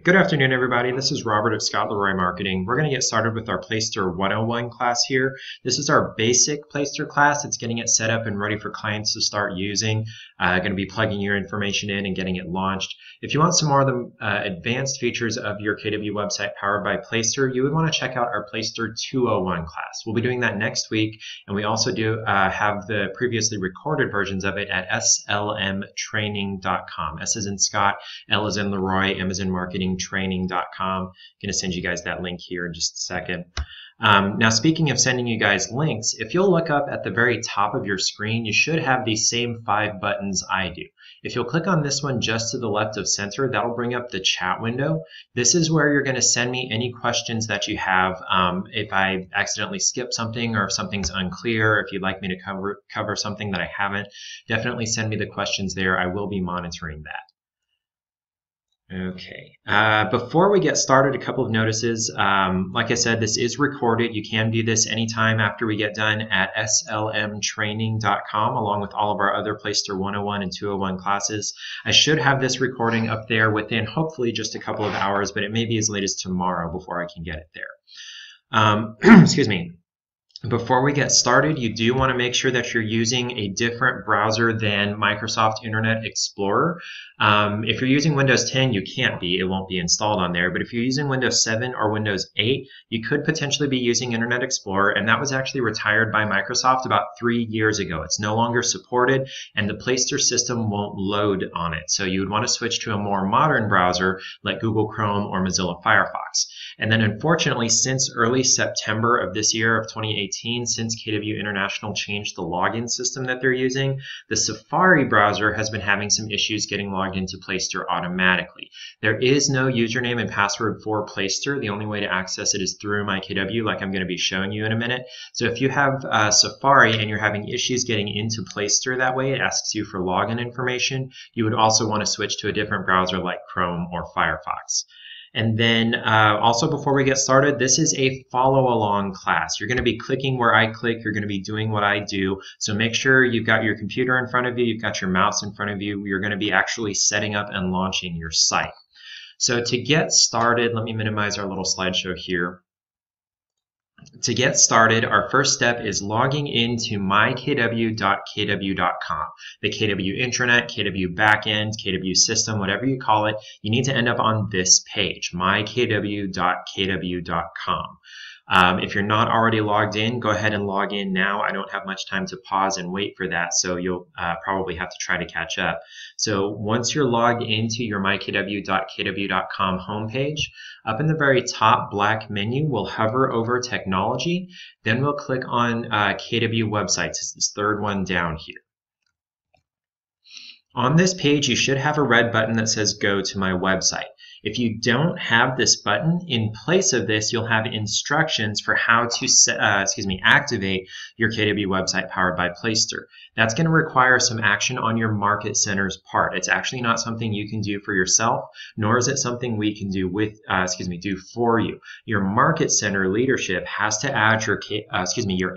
Good afternoon, everybody. This is Robert of Scott Leroy Marketing. We're going to get started with our Placester 101 class here. This is our basic Placester class. It's getting it set up and ready for clients to start using. Going to be plugging your information in and getting it launched. If you want some more of the advanced features of your KW website powered by Placester, you would want to check out our Placester 201 class. We'll be doing that next week, and we also do have the previously recorded versions of it at slmtraining.com. S as in Scott, L as in Leroy, M as in Marketing, training.com. I'm going to send you guys that link here in just a second. Now, speaking of sending you guys links, if you'll look up at the very top of your screen, you should have these same 5 buttons I do. If you'll click on this one just to the left of center, that'll bring up the chat window. This is where you're going to send me any questions that you have. If I accidentally skip something or if something's unclear, if you'd like me to cover something that I haven't, definitely send me the questions there. I will be monitoring that. Okay, before we get started, a couple of notices. Like I said, this is recorded. You can view this anytime after we get done at slmtraining.com, along with all of our other Placester 101 and 201 classes. I should have this recording up there within hopefully just a couple of hours, but it may be as late as tomorrow before I can get it there. Excuse me. Before we get started, you do want to make sure that you're using a different browser than Microsoft Internet Explorer. If you're using Windows 10, you can't be. It won't be installed on there. But if you're using Windows 7 or Windows 8, you could potentially be using Internet Explorer, and that was actually retired by Microsoft about 3 years ago. It's no longer supported, and the Placester system won't load on it. So you would want to switch to a more modern browser like Google Chrome or Mozilla Firefox. And then unfortunately, since early September of this year of 2018, since KW International changed the login system that they're using, the Safari browser has been having some issues getting logged into Placester automatically. There is no username and password for Placester. The only way to access it is through MyKW, like I'm going to be showing you in a minute. So if you have Safari and you're having issues getting into Placester that way, it asks you for login information, you would also want to switch to a different browser like Chrome or Firefox. And then also before we get started, this is a follow-along class. You're going to be clicking where I click. You're going to be doing what I do. So make sure you've got your computer in front of you. You've got your mouse in front of you. You're going to be actually setting up and launching your site. So to get started, let me minimize our little slideshow here. To get started, our first step is logging into mykw.kw.com. The KW intranet, KW backend, KW system, whatever you call it, you need to end up on this page, mykw.kw.com. If you're not already logged in, go ahead and log in now. I don't have much time to pause and wait for that, so you'll probably have to try to catch up. So once you're logged into your mykw.kw.com homepage, up in the very top black menu, we'll hover over Technology. Then we'll click on KW Websites. It's this third one down here. On this page, you should have a red button that says Go to my website. If you don't have this button, in place of this, you'll have instructions for how to activate your KW website powered by Placester. That's going to require some action on your market center's part. It's actually not something you can do for yourself, nor is it something we can do do for you. Your market center leadership has to add your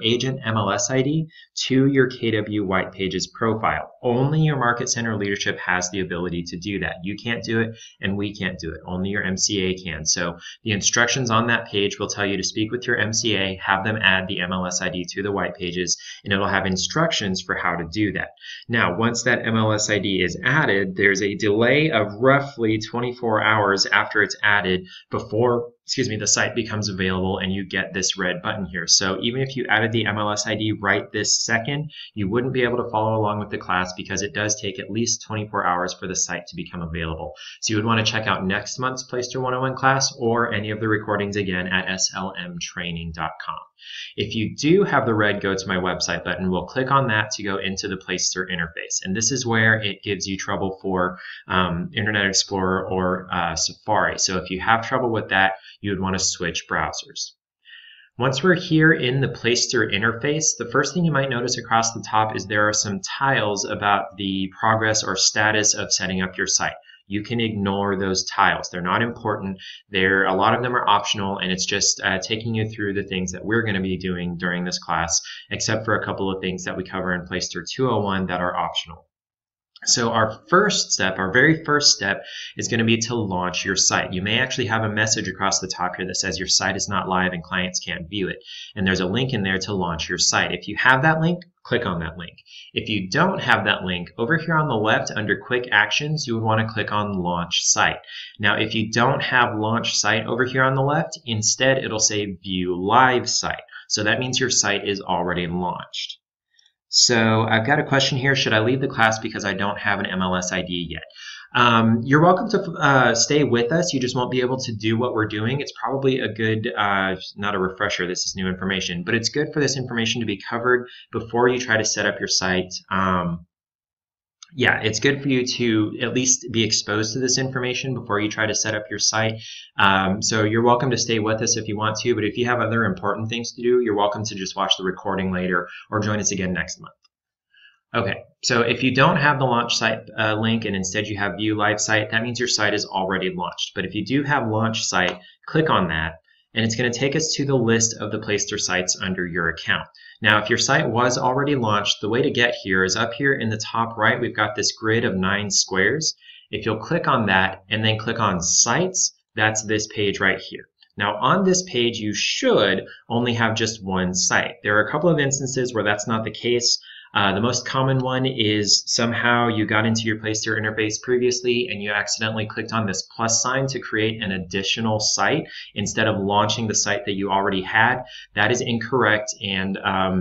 agent MLS ID to your KW White Pages profile. Only your market center leadership has the ability to do that. You can't do it, and we can't do it. Only your MCA can. So the instructions on that page will tell you to speak with your MCA, have them add the MLS ID to the White Pages, and it'll have instructions for how to do that. Now, once that MLS ID is added, there's a delay of roughly 24 hours after it's added before the site becomes available and you get this red button here. So even if you added the MLS ID right this second, you wouldn't be able to follow along with the class because it does take at least 24 hours for the site to become available. So you would want to check out next month's Placester 101 class or any of the recordings again at slmtraining.com. If you do have the red Go to my website button, we'll click on that to go into the Placester interface. And this is where it gives you trouble for Internet Explorer or Safari. So if you have trouble with that, you would want to switch browsers. Once we're here in the Placester interface, the first thing you might notice across the top is there are some tiles about the progress or status of setting up your site. you can ignore those tiles. They're not important. A lot of them are optional, and it's just taking you through the things that we're going to be doing during this class, except for a couple of things that we cover in Placester 201 that are optional. So our very first step is going to be to launch your site. You may actually have a message across the top here that says your site is not live and clients can't view it. And there's a link in there to launch your site. If you have that link, click on that link. If you don't have that link, over here on the left under Quick Actions, you would want to click on Launch Site. Now, if you don't have Launch Site over here on the left, instead it'll say View Live Site. So that means your site is already launched. So I've got a question here. Should I leave the class because I don't have an MLS ID yet? You're welcome to stay with us. You just won't be able to do what we're doing. It's probably a good, not a refresher, this is new information, but it's good for this information to be covered before you try to set up your site. Yeah, it's good for you to at least be exposed to this information before you try to set up your site. So you're welcome to stay with us if you want to, but if you have other important things to do, you're welcome to just watch the recording later or join us again next month. Okay, so if you don't have the launch site link and instead you have View Live Site, that means your site is already launched. But if you do have Launch Site, click on that, and it's going to take us to the list of the Placester sites under your account. Now, if your site was already launched, the way to get here is up here in the top right, we've got this grid of 9 squares. If you'll click on that and then click on Sites, that's this page right here. Now, on this page, you should only have just one site. There are a couple of instances where that's not the case. The most common one is somehow you got into your Placester interface previously and you accidentally clicked on this plus sign to create an additional site instead of launching the site that you already had. That is incorrect, and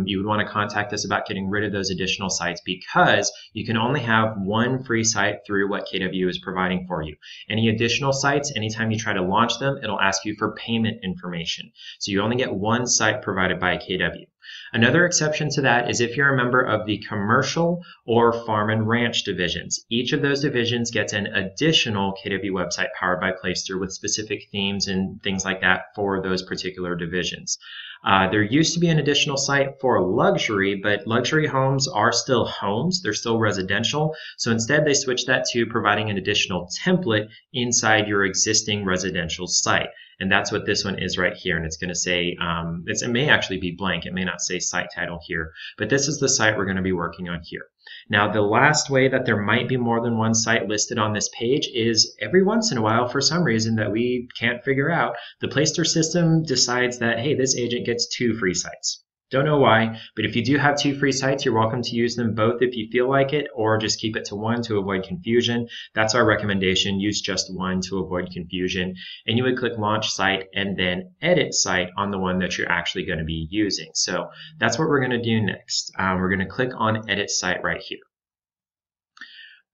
you would want to contact us about getting rid of those additional sites because you can only have one free site through what KW is providing for you. Any additional sites, anytime you try to launch them, it'll ask you for payment information. So you only get one site provided by KW. Another exception to that is if you're a member of the commercial or farm and ranch divisions. Each of those divisions gets an additional KW website powered by Placester with specific themes and things like that for those particular divisions. There used to be an additional site for luxury, but luxury homes are still homes. They're still residential. So instead, they switched that to providing an additional template inside your existing residential site. And that's what this one is right here. And it's going to say, it may actually be blank. It may not say site title here, but this is the site we're going to be working on here. Now, the last way that there might be more than one site listed on this page is every once in a while, for some reason that we can't figure out, the Placester system decides that, hey, this agent gets 2 free sites. Don't know why, but if you do have 2 free sites, you're welcome to use them both if you feel like it, or just keep it to 1 to avoid confusion. That's our recommendation. Use just 1 to avoid confusion. And you would click Launch Site and then Edit Site on the one that you're actually going to be using. So that's what we're going to do next. We're going to click on Edit Site right here.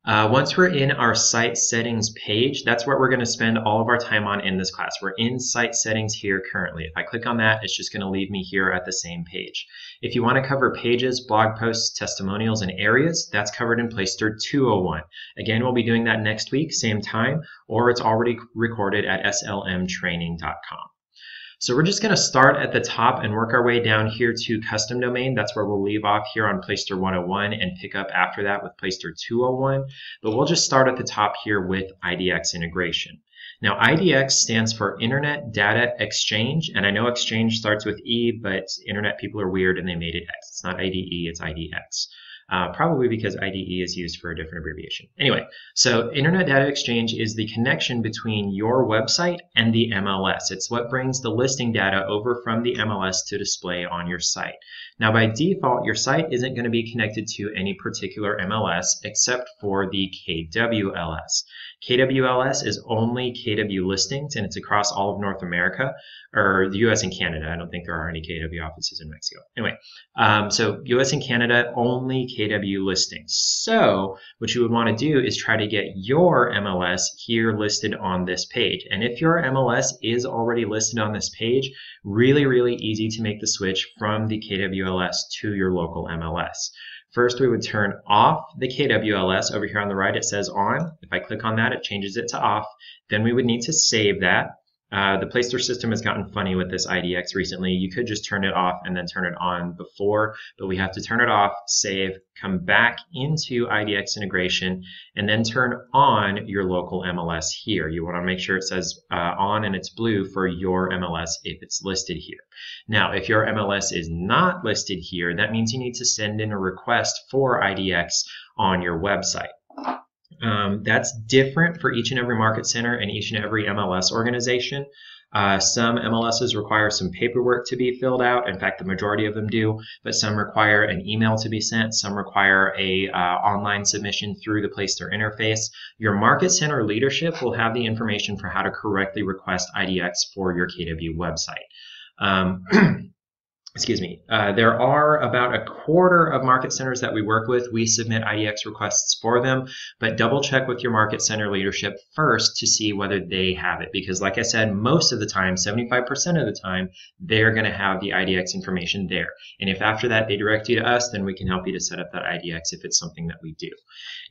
Once we're in our site settings page, that's what we're going to spend all of our time on in this class. We're in site settings here currently. If I click on that, it's just going to leave me here at the same page. If you want to cover pages, blog posts, testimonials, and areas, that's covered in Placester 201. Again, we'll be doing that next week, same time, or it's already recorded at slmtraining.com. So we're just going to start at the top and work our way down here to custom domain. That's where we'll leave off here on Placester 101 and pick up after that with Placester 201. But we'll just start at the top here with IDX integration. Now, IDX stands for Internet Data Exchange, and I know exchange starts with E, but internet people are weird and they made it X. It's not IDE, it's IDX. Probably because IDE is used for a different abbreviation. Anyway, so Internet Data Exchange is the connection between your website and the MLS. It's what brings the listing data over from the MLS to display on your site. Now, by default, your site isn't going to be connected to any particular MLS except for the KWLS. KWLS is only KW listings, and it's across all of North America, or the US and Canada. I don't think there are any KW offices in Mexico. Anyway, so US and Canada, only KW listings. So what you would want to do is try to get your MLS here listed on this page. And if your MLS is already listed on this page, really, really easy to make the switch from the KWLS to your local MLS. First, we would turn off the KWLS. Over here on the right, it says on. If I click on that, it changes it to off. Then we would need to save that. The Placester system has gotten funny with this IDX recently. You could just turn it off and then turn it on before, but we have to turn it off, save, come back into IDX integration, and then turn on your local MLS here. You want to make sure it says on and it's blue for your MLS if it's listed here. Now, if your MLS is not listed here, that means you need to send in a request for IDX on your website. That's different for each and every market center and each and every MLS organization. Some MLSs require some paperwork to be filled out. In fact, the majority of them do, but some require an email to be sent. Some require a online submission through the Placester interface. Your market center leadership will have the information for how to correctly request IDX for your KW website. Excuse me, there are about a quarter of market centers that we work with. We submit IDX requests for them, but double check with your market center leadership first to see whether they have it. Because like I said, most of the time, 75% of the time, they're going to have the IDX information there. And if after that they direct you to us, then we can help you to set up that IDX if it's something that we do.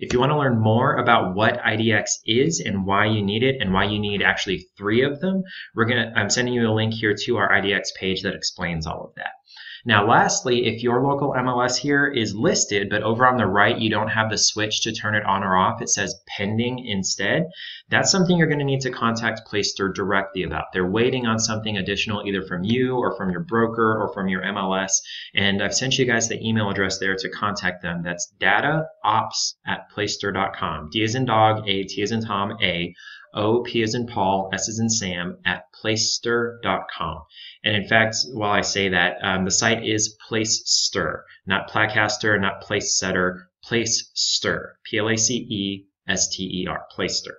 If you want to learn more about what IDX is and why you need it and why you need actually 3 of them, I'm sending you a link here to our IDX page that explains all of that. Now, lastly, if your local MLS here is listed, but over on the right, you don't have the switch to turn it on or off, it says pending instead, that's something you're going to need to contact Placester directly about. They're waiting on something additional either from you or from your broker or from your MLS. And I've sent you guys the email address there to contact them. That's dataops@placester.com. D as in dog, A, T as in Tom, A, O, P as in Paul, S as in Sam, @placester.com. And in fact, while I say that, the site is Placester, not Placaster, not Placesetter, Placester, Placester, Placester.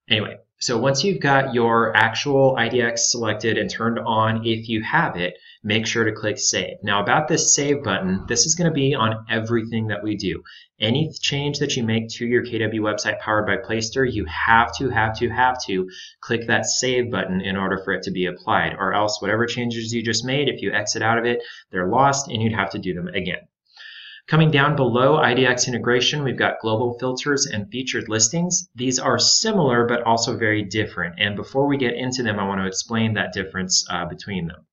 Anyway, so once you've got your actual IDX selected and turned on, if you have it, make sure to click Save. Now about this Save button, this is going to be on everything that we do. Any change that you make to your KW website powered by Placester, you have to click that Save button in order for it to be applied, or else whatever changes you just made, if you exit out of it, they're lost and you'd have to do them again. Coming down below IDX integration, we've got global filters and featured listings. These are similar but also very different, and before we get into them, I want to explain that difference between them.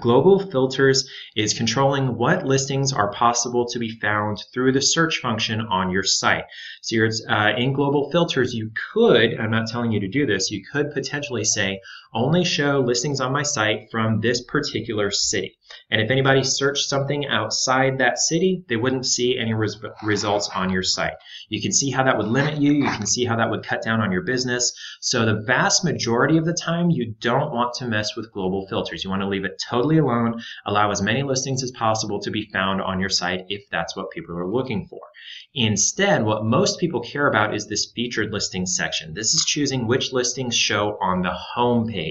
Global filters is controlling what listings are possible to be found through the search function on your site. So you're, in global filters, you could, I'm not telling you to do this, you could potentially say, only show listings on my site from this particular city. And if anybody searched something outside that city, they wouldn't see any results on your site. You can see how that would limit you. You can see how that would cut down on your business. So the vast majority of the time, you don't want to mess with global filters. You want to leave it totally alone, allow as many listings as possible to be found on your site if that's what people are looking for. Instead, what most people care about is this featured listings section. This is choosing which listings show on the home page.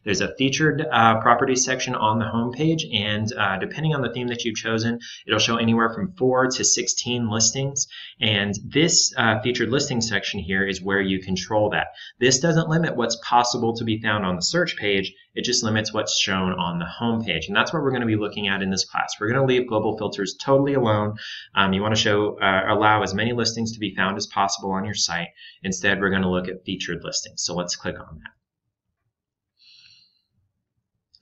There's a featured properties section on the home page, and depending on the theme that you've chosen, it'll show anywhere from 4 to 16 listings. And this featured listings section here is where you control that. This doesn't limit what's possible to be found on the search page. It just limits what's shown on the home page. And that's what we're going to be looking at in this class. We're going to leave global filters totally alone. You want to show, allow as many listings to be found as possible on your site. Instead, we're going to look at featured listings. So let's click on that.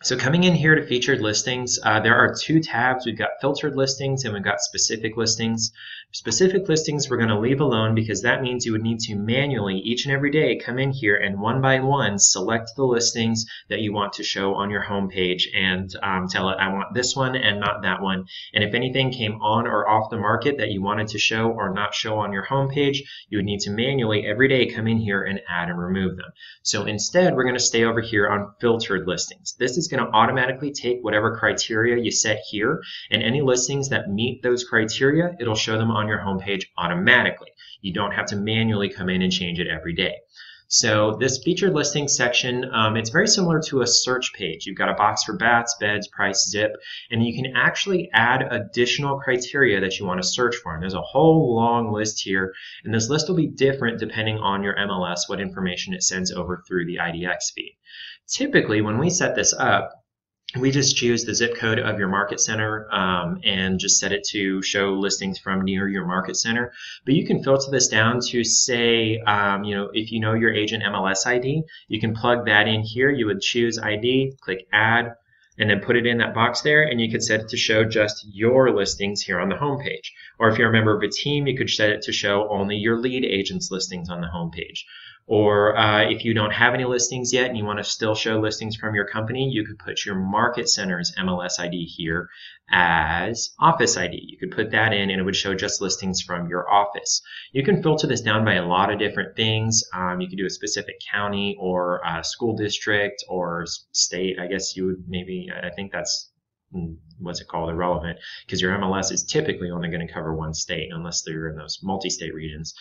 So coming in here to featured listings, there are 2 tabs. We've got filtered listings and we've got specific listings. Specific listings we're going to leave alone because that means you would need to manually each and every day come in here and one by one select the listings that you want to show on your home page and tell it I want this one and not that one. And if anything came on or off the market that you wanted to show or not show on your home page, you would need to manually every day come in here and add and remove them. So instead, we're going to stay over here on filtered listings. This is going to automatically take whatever criteria you set here, and any listings that meet those criteria, it'll show them on your homepage automatically. You don't have to manually come in and change it every day. So this featured listings section, it's very similar to a search page. You've got a box for bats, beds, price, zip, and you can actually add additional criteria that you want to search for. And there's a whole long list here, and this list will be different depending on your MLS, what information it sends over through the IDX feed. Typically, when we set this up, we just choose the zip code of your market center and just set it to show listings from near your market center. But you can filter this down to say, if you know your agent MLS ID, you can plug that in here. You would choose ID, click add, and then put it in that box there, and you could set it to show just your listings here on the home page. Or if you're a member of a team, you could set it to show only your lead agent's listings on the home page. Or if you don't have any listings yet and you want to still show listings from your company, you could put your market center's MLS ID here as office ID. You could put that in and it would show just listings from your office. You can filter this down by a lot of different things. You could do a specific county or school district or state. I guess you would maybe, I think that's what's it called, irrelevant, because your MLS is typically only going to cover one state unless they're in those multi-state regions.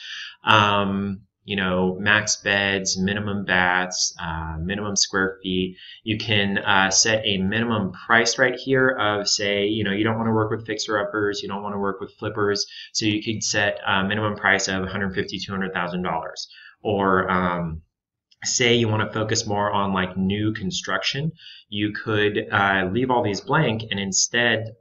Max beds, minimum bats, minimum square feet. You can set a minimum price right here of, say, you don't want to work with fixer-uppers, you don't want to work with flippers, so you could set a minimum price of $150,000, $200,000. Or say you want to focus more on like new construction, you could leave all these blank and instead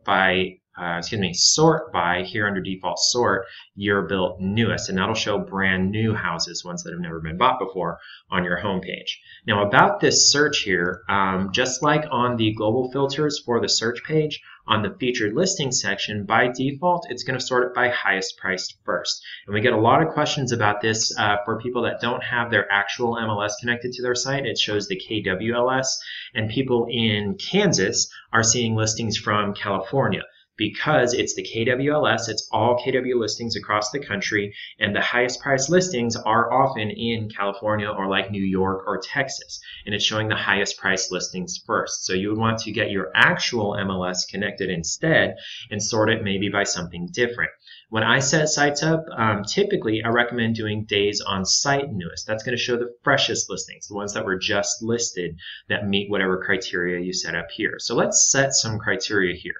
sort by, here under default sort, year built newest, and that'll show brand new houses, ones that have never been bought before, on your homepage. Now about this search here, just like on the global filters for the search page, on the featured listings section, by default, it's going to sort it by highest priced first. And we get a lot of questions about this for people that don't have their actual MLS connected to their site. It shows the KWLS, and people in Kansas are seeing listings from California. Because it's the KWLS, it's all KW listings across the country, and the highest priced listings are often in California or like New York or Texas, and it's showing the highest priced listings first. So you would want to get your actual MLS connected instead and sort it maybe by something different. When I set sites up, typically I recommend doing days on site newest. That's going to show the freshest listings, the ones that were just listed that meet whatever criteria you set up here. So let's set some criteria here.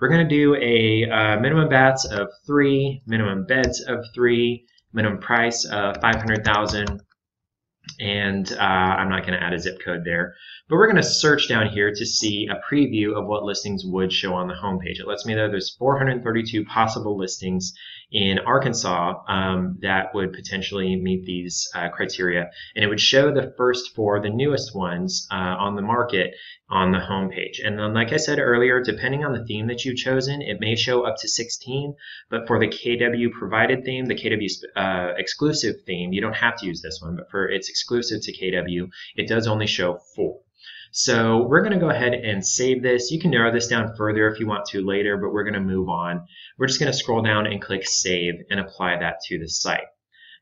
We're going to do a minimum bats of 3, minimum beds of 3, minimum price of $500,000, and I'm not going to add a zip code there. But we're going to search down here to see a preview of what listings would show on the homepage. It lets me know there's 432 possible listings in Arkansas that would potentially meet these criteria, and it would show the first 4, the newest ones on the market, on the homepage. And then, like I said earlier, depending on the theme that you've chosen, it may show up to 16, but for the KW provided theme, the KW exclusive theme, you don't have to use this one, but for it's exclusive to KW, it does only show 4. So we're going to go ahead and save this. You can narrow this down further if you want to later, but we're going to move on. We're just going to scroll down and click Save and apply that to the site.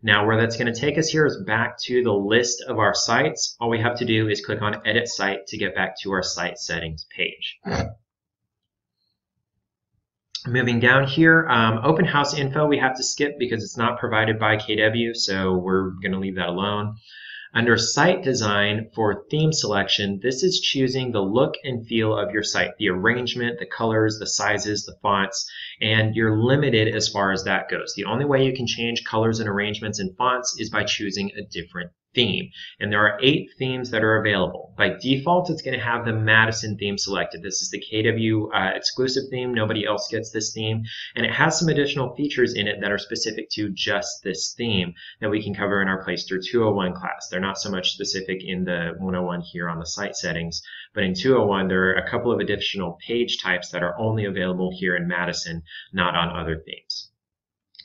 Now where that's going to take us here is back to the list of our sites. All we have to do is click on Edit Site to get back to our site settings page. Moving down here, open house info we have to skip because it's not provided by KW, so we're going to leave that alone. Under Site Design for Theme Selection, this is choosing the look and feel of your site, the arrangement, the colors, the sizes, the fonts, and you're limited as far as that goes. The only way you can change colors and arrangements and fonts is by choosing a different theme. And there are 8 themes that are available. By default, it's going to have the Madison theme selected. This is the KW exclusive theme. Nobody else gets this theme. And it has some additional features in it that are specific to just this theme that we can cover in our Placester 201 class. They're not so much specific in the 101 here on the site settings, but in 201, there are a couple of additional page types that are only available here in Madison, not on other themes.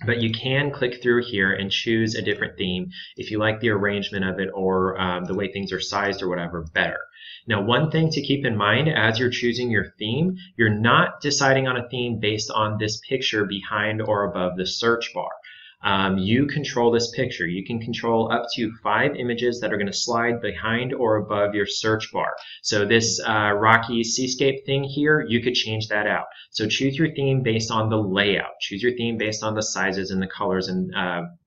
But you can click through here and choose a different theme if you like the arrangement of it or the way things are sized or whatever better. Now, one thing to keep in mind as you're choosing your theme, you're not deciding on a theme based on this picture behind or above the search bar. You control this picture. You can control up to 5 images that are going to slide behind or above your search bar. So this rocky seascape thing here, you could change that out. So choose your theme based on the layout. Choose your theme based on the sizes and the colors and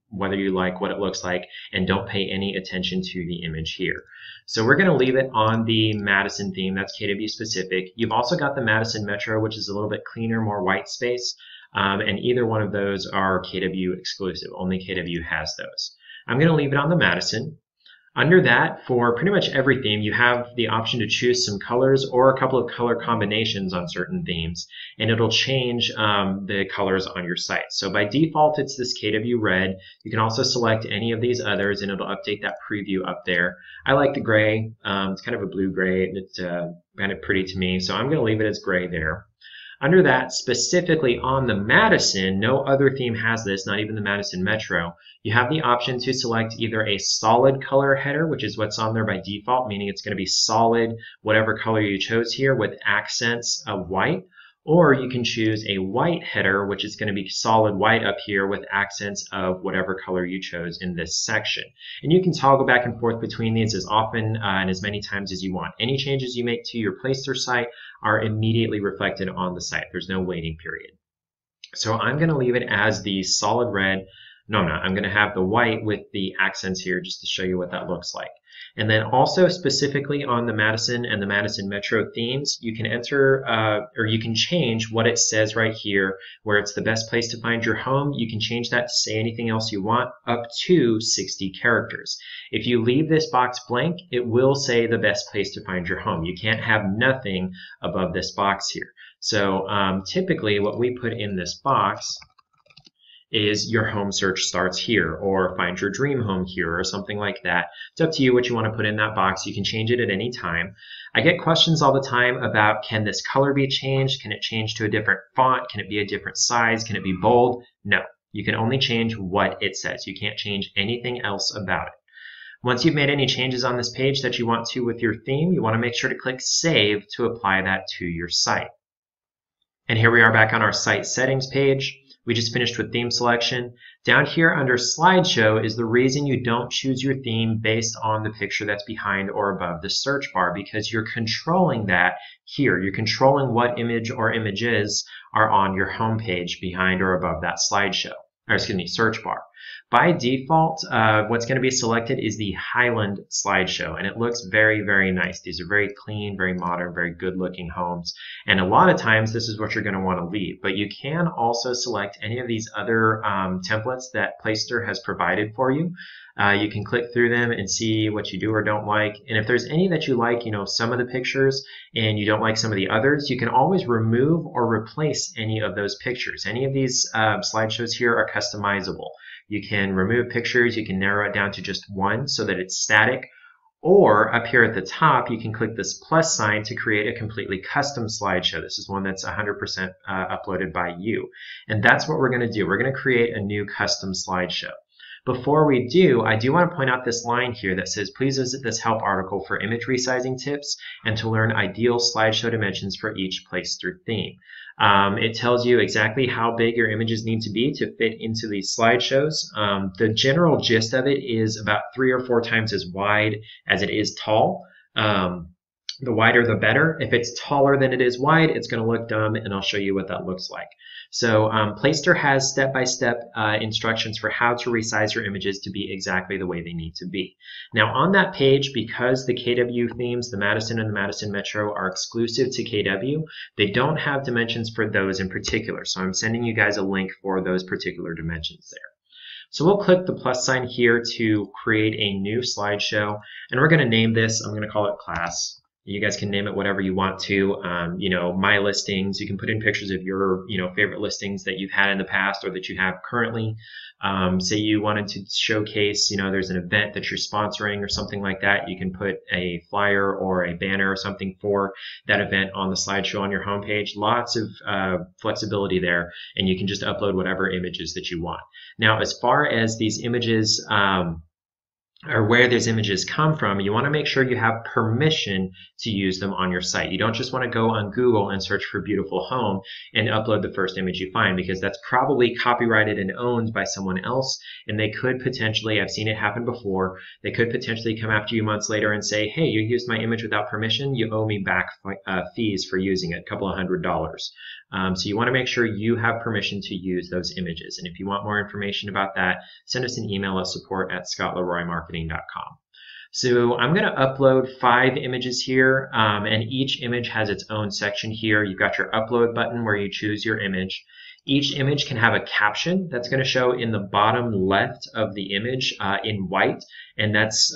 whether you like what it looks like, and don't pay any attention to the image here. So we're going to leave it on the Madison theme. That's KW specific. You've also got the Madison Metro, which is a little bit cleaner, more white space. And either one of those are KW exclusive. Only KW has those. I'm going to leave it on the Madison. Under that, for pretty much every theme, you have the option to choose some colors or a couple of color combinations on certain themes, and it'll change the colors on your site. So by default, it's this KW red. You can also select any of these others, and it'll update that preview up there. I like the gray. It's kind of a blue-gray, and it's kind of pretty to me, so I'm going to leave it as gray there. Under that, specifically on the Madison, no other theme has this, not even the Madison Metro. You have the option to select either a solid color header, which is what's on there by default, meaning it's going to be solid, whatever color you chose here, with accents of white. Or you can choose a white header, which is going to be solid white up here with accents of whatever color you chose in this section. And you can toggle back and forth between these as often and as many times as you want. Any changes you make to your Placester site are immediately reflected on the site. There's no waiting period. So I'm going to leave it as the solid red. No, I'm not. I'm going to have the white with the accents here just to show you what that looks like. And then also specifically on the Madison and the Madison Metro themes, you can enter or you can change what it says right here where it's the best place to find your home. You can change that to say anything else you want up to 60 characters. If you leave this box blank, it will say the best place to find your home. You can't have nothing above this box here. So typically what we put in this box is your home search starts here, or find your dream home here, or something like that. It's up to you what you want to put in that box. You can change it at any time. I get questions all the time about, can this color be changed? Can it change to a different font? Can it be a different size? Can it be bold? No, you can only change what it says. You can't change anything else about it. Once you've made any changes on this page that you want to with your theme, you want to make sure to click Save to apply that to your site. And here we are back on our site settings page. We just finished with theme selection. Down here under slideshow is the reason you don't choose your theme based on the picture that's behind or above the search bar, because you're controlling that here. You're controlling what image or images are on your home page behind or above that slideshow, or excuse me, search bar. By default, what's going to be selected is the Highland slideshow, and it looks very, very nice. These are very clean, very modern, very good-looking homes, and a lot of times this is what you're going to want to leave. But you can also select any of these other templates that Placester has provided for you. You can click through them and see what you do or don't like. And if there's any that you like, some of the pictures, and you don't like some of the others, you can always remove or replace any of those pictures. Any of these slideshows here are customizable. You can remove pictures, you can narrow it down to just one so that it's static, or up here at the top you can click this plus sign to create a completely custom slideshow. This is one that's 100% uploaded by you. And that's what we're going to do. We're going to create a new custom slideshow. Before we do, I do want to point out this line here that says, please visit this help article for image resizing tips and to learn ideal slideshow dimensions for each Placester theme. It tells you exactly how big your images need to be to fit into these slideshows. The general gist of it is about 3 or 4 times as wide as it is tall. The wider the better. If it's taller than it is wide, it's going to look dumb, and I'll show you what that looks like. So Placester has step-by-step instructions for how to resize your images to be exactly the way they need to be. Now on that page, because the KW themes, the Madison and the Madison Metro, are exclusive to KW, they don't have dimensions for those in particular. So I'm sending you guys a link for those particular dimensions there. So we'll click the plus sign here to create a new slideshow, and we're going to name this, I'm going to call it Class. You guys can name it whatever you want to. My listings, you can put in pictures of your, favorite listings that you've had in the past or that you have currently. Say you wanted to showcase, there's an event that you're sponsoring or something like that. You can put a flyer or a banner or something for that event on the slideshow on your homepage. Lots of flexibility there, and you can just upload whatever images that you want. Now, as far as these images, or where these images come from, you want to make sure you have permission to use them on your site. You don't just want to go on Google and search for beautiful home and upload the first image you find, because that's probably copyrighted and owned by someone else, and they could potentially, I've seen it happen before, they could potentially come after you months later and say, hey, you used my image without permission, you owe me back fees for using it, a couple of $100. So you want to make sure you have permission to use those images. And if you want more information about that, send us an email at support@scottleroymarketing.com. So I'm going to upload 5 images here, and each image has its own section here. You've got your upload button where you choose your image. Each image can have a caption that's going to show in the bottom left of the image in white, and that's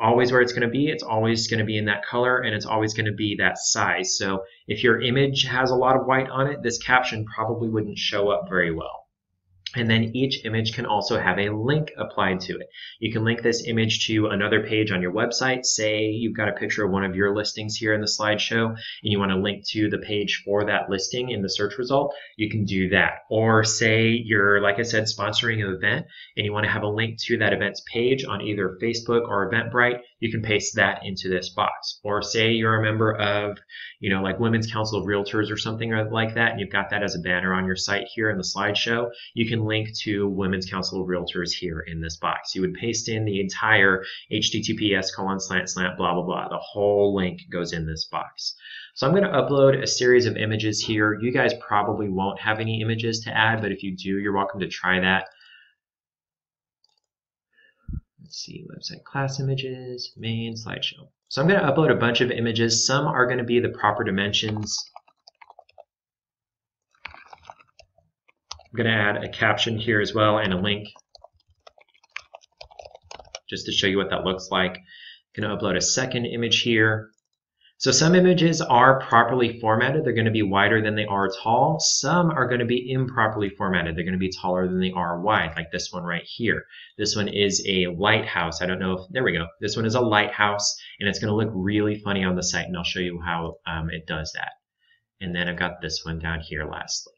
always where it's going to be. It's always going to be in that color, and it's always going to be that size. So if your image has a lot of white on it, this caption probably wouldn't show up very well. And then each image can also have a link applied to it. You can link this image to another page on your website. Say you've got a picture of one of your listings here in the slideshow and you want to link to the page for that listing in the search result, you can do that. Or say you're, like I said, sponsoring an event and you want to have a link to that event's page on either Facebook or Eventbrite, you can paste that into this box. Or say you're a member of, like Women's Council of Realtors or something like that, and you've got that as a banner on your site here in the slideshow, you can link to Women's Council of Realtors here in this box. You would paste in the entire https:// blah, blah, blah. The whole link goes in this box. So I'm going to upload a series of images here. You guys probably won't have any images to add, but if you do, you're welcome to try that. Let's see, website class images, main slideshow. So I'm going to upload a bunch of images. Some are going to be the proper dimensions. I'm going to add a caption here as well and a link just to show you what that looks like. I'm going to upload a second image here. So some images are properly formatted. They're going to be wider than they are tall. Some are going to be improperly formatted. They're going to be taller than they are wide, like this one right here. This one is a lighthouse. I don't know if, there we go. This one is a lighthouse, and it's going to look really funny on the site, and I'll show you how it does that. And then I've got this one down here lastly.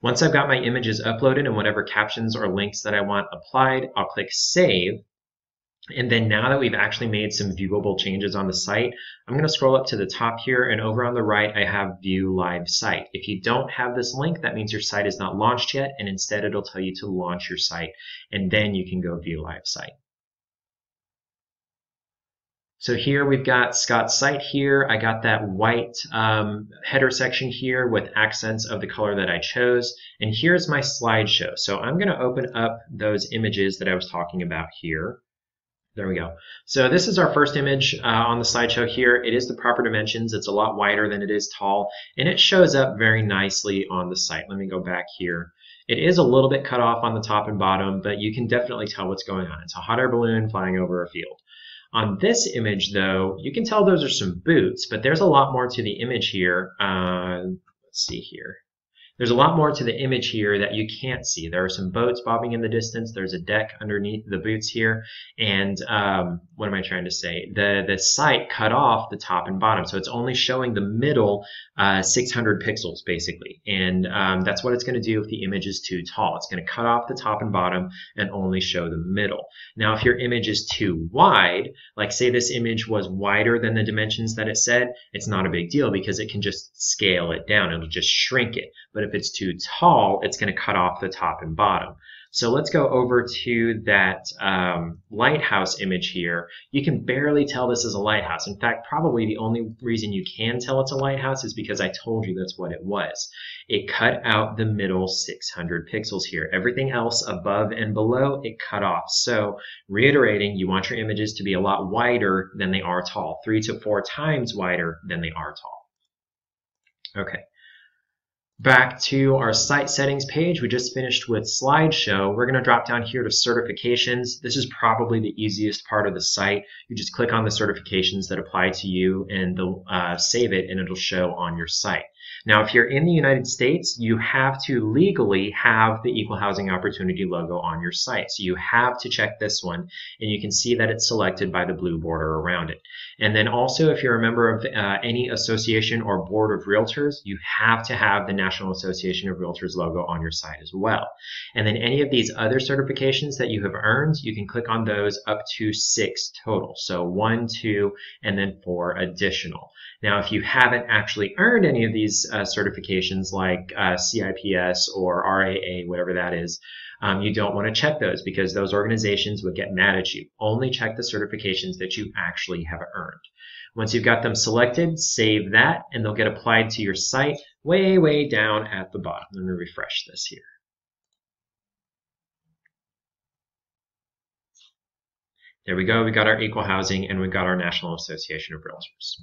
Once I've got my images uploaded and whatever captions or links that I want applied, I'll click Save. And then now that we've actually made some viewable changes on the site, I'm going to scroll up to the top here, and over on the right I have View Live Site. If you don't have this link, that means your site is not launched yet, and instead it'll tell you to launch your site, and then you can go View Live Site. So here we've got Scott's site here. I got that white header section here with accents of the color that I chose, and here's my slideshow. So I'm going to open up those images that I was talking about here. There we go. So this is our first image on the slideshow here. It is the proper dimensions. It's a lot wider than it is tall, and it shows up very nicely on the site. Let me go back here. It is a little bit cut off on the top and bottom, but you can definitely tell what's going on. It's a hot air balloon flying over a field. On this image, though, you can tell those are some boots, but there's a lot more to the image here. Let's see here. There's a lot more to the image here that you can't see. There are some boats bobbing in the distance. There's a deck underneath the boots here. And what am I trying to say? The site cut off the top and bottom. So it's only showing the middle 600 pixels, basically. And that's what it's going to do if the image is too tall. It's going to cut off the top and bottom and only show the middle. Now, if your image is too wide, like say this image was wider than the dimensions that it said, it's not a big deal because it can just scale it down. It'll just shrink it. But if it's too tall, it's going to cut off the top and bottom. So let's go over to that lighthouse image here. You can barely tell this is a lighthouse. In fact, probably the only reason you can tell it's a lighthouse is because I told you that's what it was. It cut out the middle 600 pixels here. Everything else above and below, it cut off. So reiterating, you want your images to be a lot wider than they are tall, 3 to 4 times wider than they are tall. Okay. Back to our site settings page. We just finished with slideshow. We're going to drop down here to certifications. This is probably the easiest part of the site. You just click on the certifications that apply to you and they'll save it, and it'll show on your site. Now, if you're in the United States, you have to legally have the Equal Housing Opportunity logo on your site. So you have to check this one, and you can see that it's selected by the blue border around it. And then also, if you're a member of any association or board of realtors, you have to have the National Association of Realtors logo on your site as well. And then any of these other certifications that you have earned, you can click on those up to 6 total. So 1, 2, and then 4 additional. Now, if you haven't actually earned any of these certifications like CIPS or RAA, whatever that is, you don't want to check those because those organizations would get mad at you. Only check the certifications that you actually have earned. Once you've got them selected, save that, and they'll get applied to your site way, way down at the bottom. Let me refresh this here. There we go. We got our equal housing and we got our National Association of Realtors.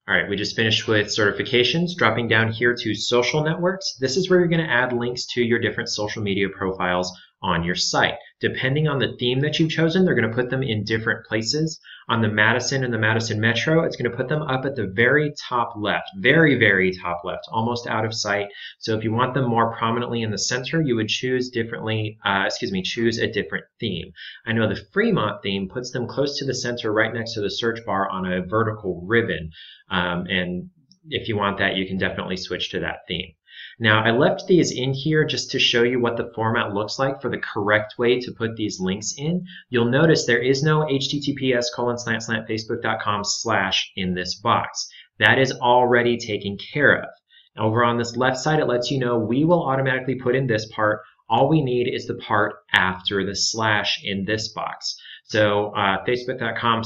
All right, we just finished with certifications. Dropping down here to social networks. This is where you're going to add links to your different social media profiles on your site. Depending on the theme that you've chosen, they're going to put them in different places. On the Madison and the Madison Metro, it's going to put them up at the very top left, very top left, almost out of sight. So if you want them more prominently in the center, you would choose choose a different theme. I know the Fremont theme puts them close to the center, right next to the search bar on a vertical ribbon. And if you want that, you can definitely switch to that theme. Now, I left these in here just to show you what the format looks like for the correct way to put these links in. You'll notice there is no https://facebook.com/ in this box. That is already taken care of. Over on this left side, it lets you know we will automatically put in this part. All we need is the part after the slash in this box. So facebook.com/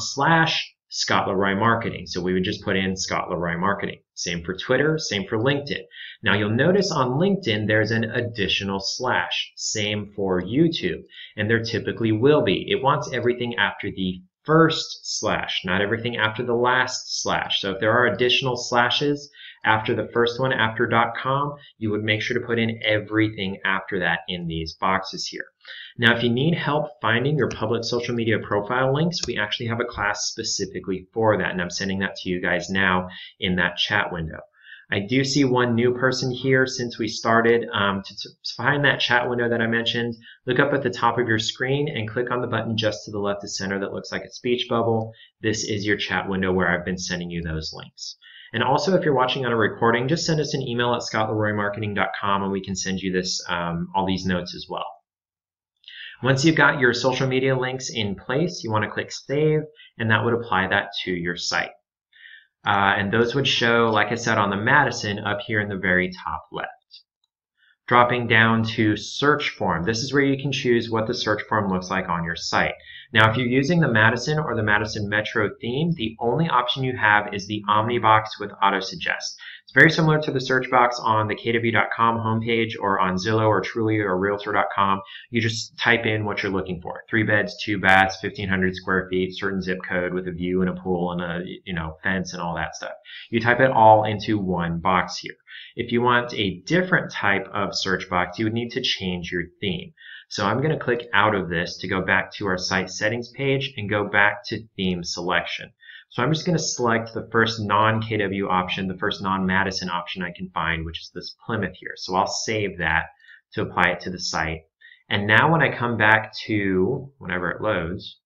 Scott Leroy Marketing. So we would just put in Scott Leroy Marketing. Same for Twitter, same for LinkedIn. Now you'll notice on LinkedIn there's an additional slash. Same for YouTube. And there typically will be. It wants everything after the first slash, not everything after the last slash. So if there are additional slashes after the first one, after .com, you would make sure to put in everything after that in these boxes here. Now, if you need help finding your public social media profile links, we actually have a class specifically for that, and I'm sending that to you guys now in that chat window. I do see one new person here since we started. To find that chat window that I mentioned, look up at the top of your screen and click on the button just to the left of center that looks like a speech bubble. This is your chat window where I've been sending you those links. And also, if you're watching on a recording, just send us an email at scottleroymarketing.com and we can send you this all these notes as well. Once you've got your social media links in place, you want to click Save, and that would apply that to your site. And those would show, like I said, on the Madison up here in the very top left. Dropping down to search form. This is where you can choose what the search form looks like on your site. Now, if you're using the Madison or the Madison Metro theme, the only option you have is the Omnibox with AutoSuggest. It's very similar to the search box on the kw.com homepage or on Zillow or Truly or Realtor.com. You just type in what you're looking for. 3 beds, 2 baths, 1,500 square feet, certain zip code with a view and a pool and a fence and all that stuff. You type it all into one box here. If you want a different type of search box, you would need to change your theme. So I'm going to click out of this to go back to our site settings page and go back to theme selection. So I'm just going to select the first non-KW option, the first non-Madison option I can find, which is this Plymouth here. So I'll save that to apply it to the site. And now when I come back to, whenever it loads,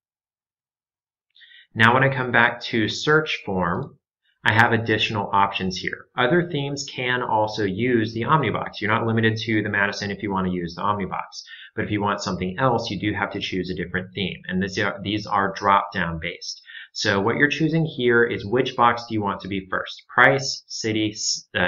now when I come back to search form, I have additional options here. Other themes can also use the Omnibox. You're not limited to the Madison if you want to use the Omnibox. But if you want something else, you do have to choose a different theme. And these are drop-down based. So what you're choosing here is which box do you want to be first? Price, city,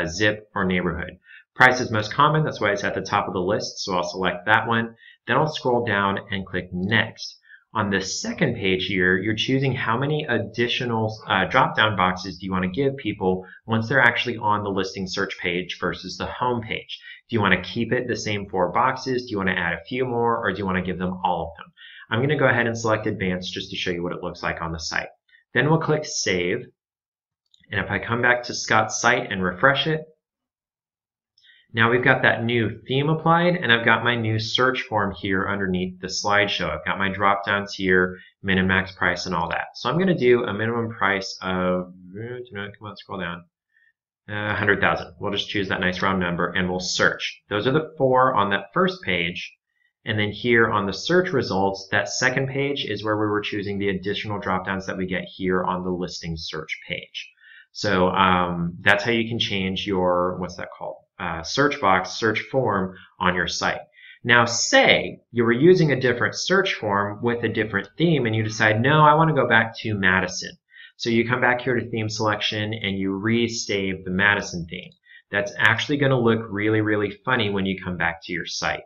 zip, or neighborhood. Price is most common. That's why it's at the top of the list. So I'll select that one. Then I'll scroll down and click Next. On the second page here, you're choosing how many additional drop-down boxes do you want to give people once they're actually on the listing search page versus the home page. Do you want to keep it the same 4 boxes? Do you want to add a few more, or do you want to give them all of them? I'm going to go ahead and select Advanced just to show you what it looks like on the site. Then we'll click Save. And if I come back to Scott's site and refresh it, now we've got that new theme applied, and I've got my new search form here underneath the slideshow. I've got my drop downs here, min and max price and all that. So I'm going to do a minimum price of, come on, scroll down, 100,000. We'll just choose that nice round number and we'll search. Those are the 4 on that first page. And then here on the search results, that second page is where we were choosing the additional drop downs that we get here on the listing search page. So that's how you can change your, what's that called? Search box, search form on your site. Now say you were using a different search form with a different theme and you decide, no, I want to go back to Madison. So you come back here to theme selection and you re-save the Madison theme. That's actually going to look really, really funny when you come back to your site.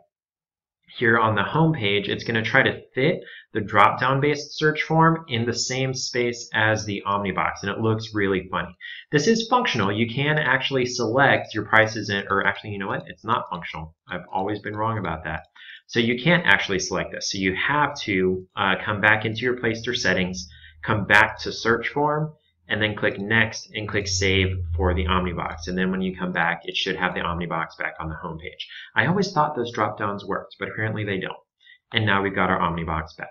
Here on the home page, it's going to try to fit the drop-down based search form in the same space as the Omnibox, and it looks really funny. This is functional. You can actually select your prices, or actually, you know what? It's not functional. I've always been wrong about that. So you can't actually select this. So you have to come back into your Placester settings, come back to search form, and then click Next and click Save for the Omnibox. And then when you come back, it should have the Omnibox back on the home page. I always thought those drop downs worked, but apparently they don't. And now we've got our Omnibox back.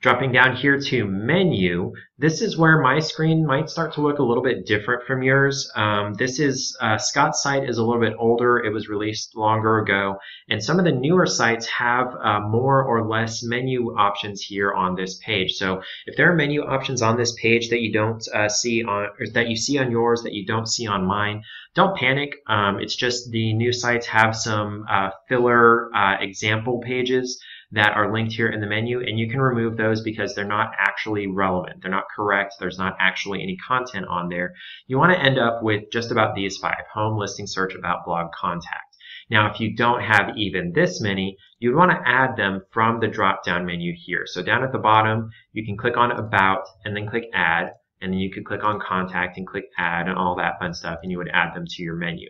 Dropping down here to Menu, this is where my screen might start to look a little bit different from yours. Scott's site is a little bit older. It was released longer ago, and some of the newer sites have more or less menu options here on this page. So if there are menu options on this page that you don't see on, or that you see on yours that you don't see on mine, don't panic. It's just the new sites have some filler example pages that are linked here in the menu, and you can remove those because they're not actually relevant. They're not correct. There's not actually any content on there. You want to end up with just about these 5: home, listing, search, about, blog, contact. Now, if you don't have even this many, you'd want to add them from the drop-down menu here. So down at the bottom, you can click on About and then click Add, and then you could click on Contact and click Add and all that fun stuff, and you would add them to your menu.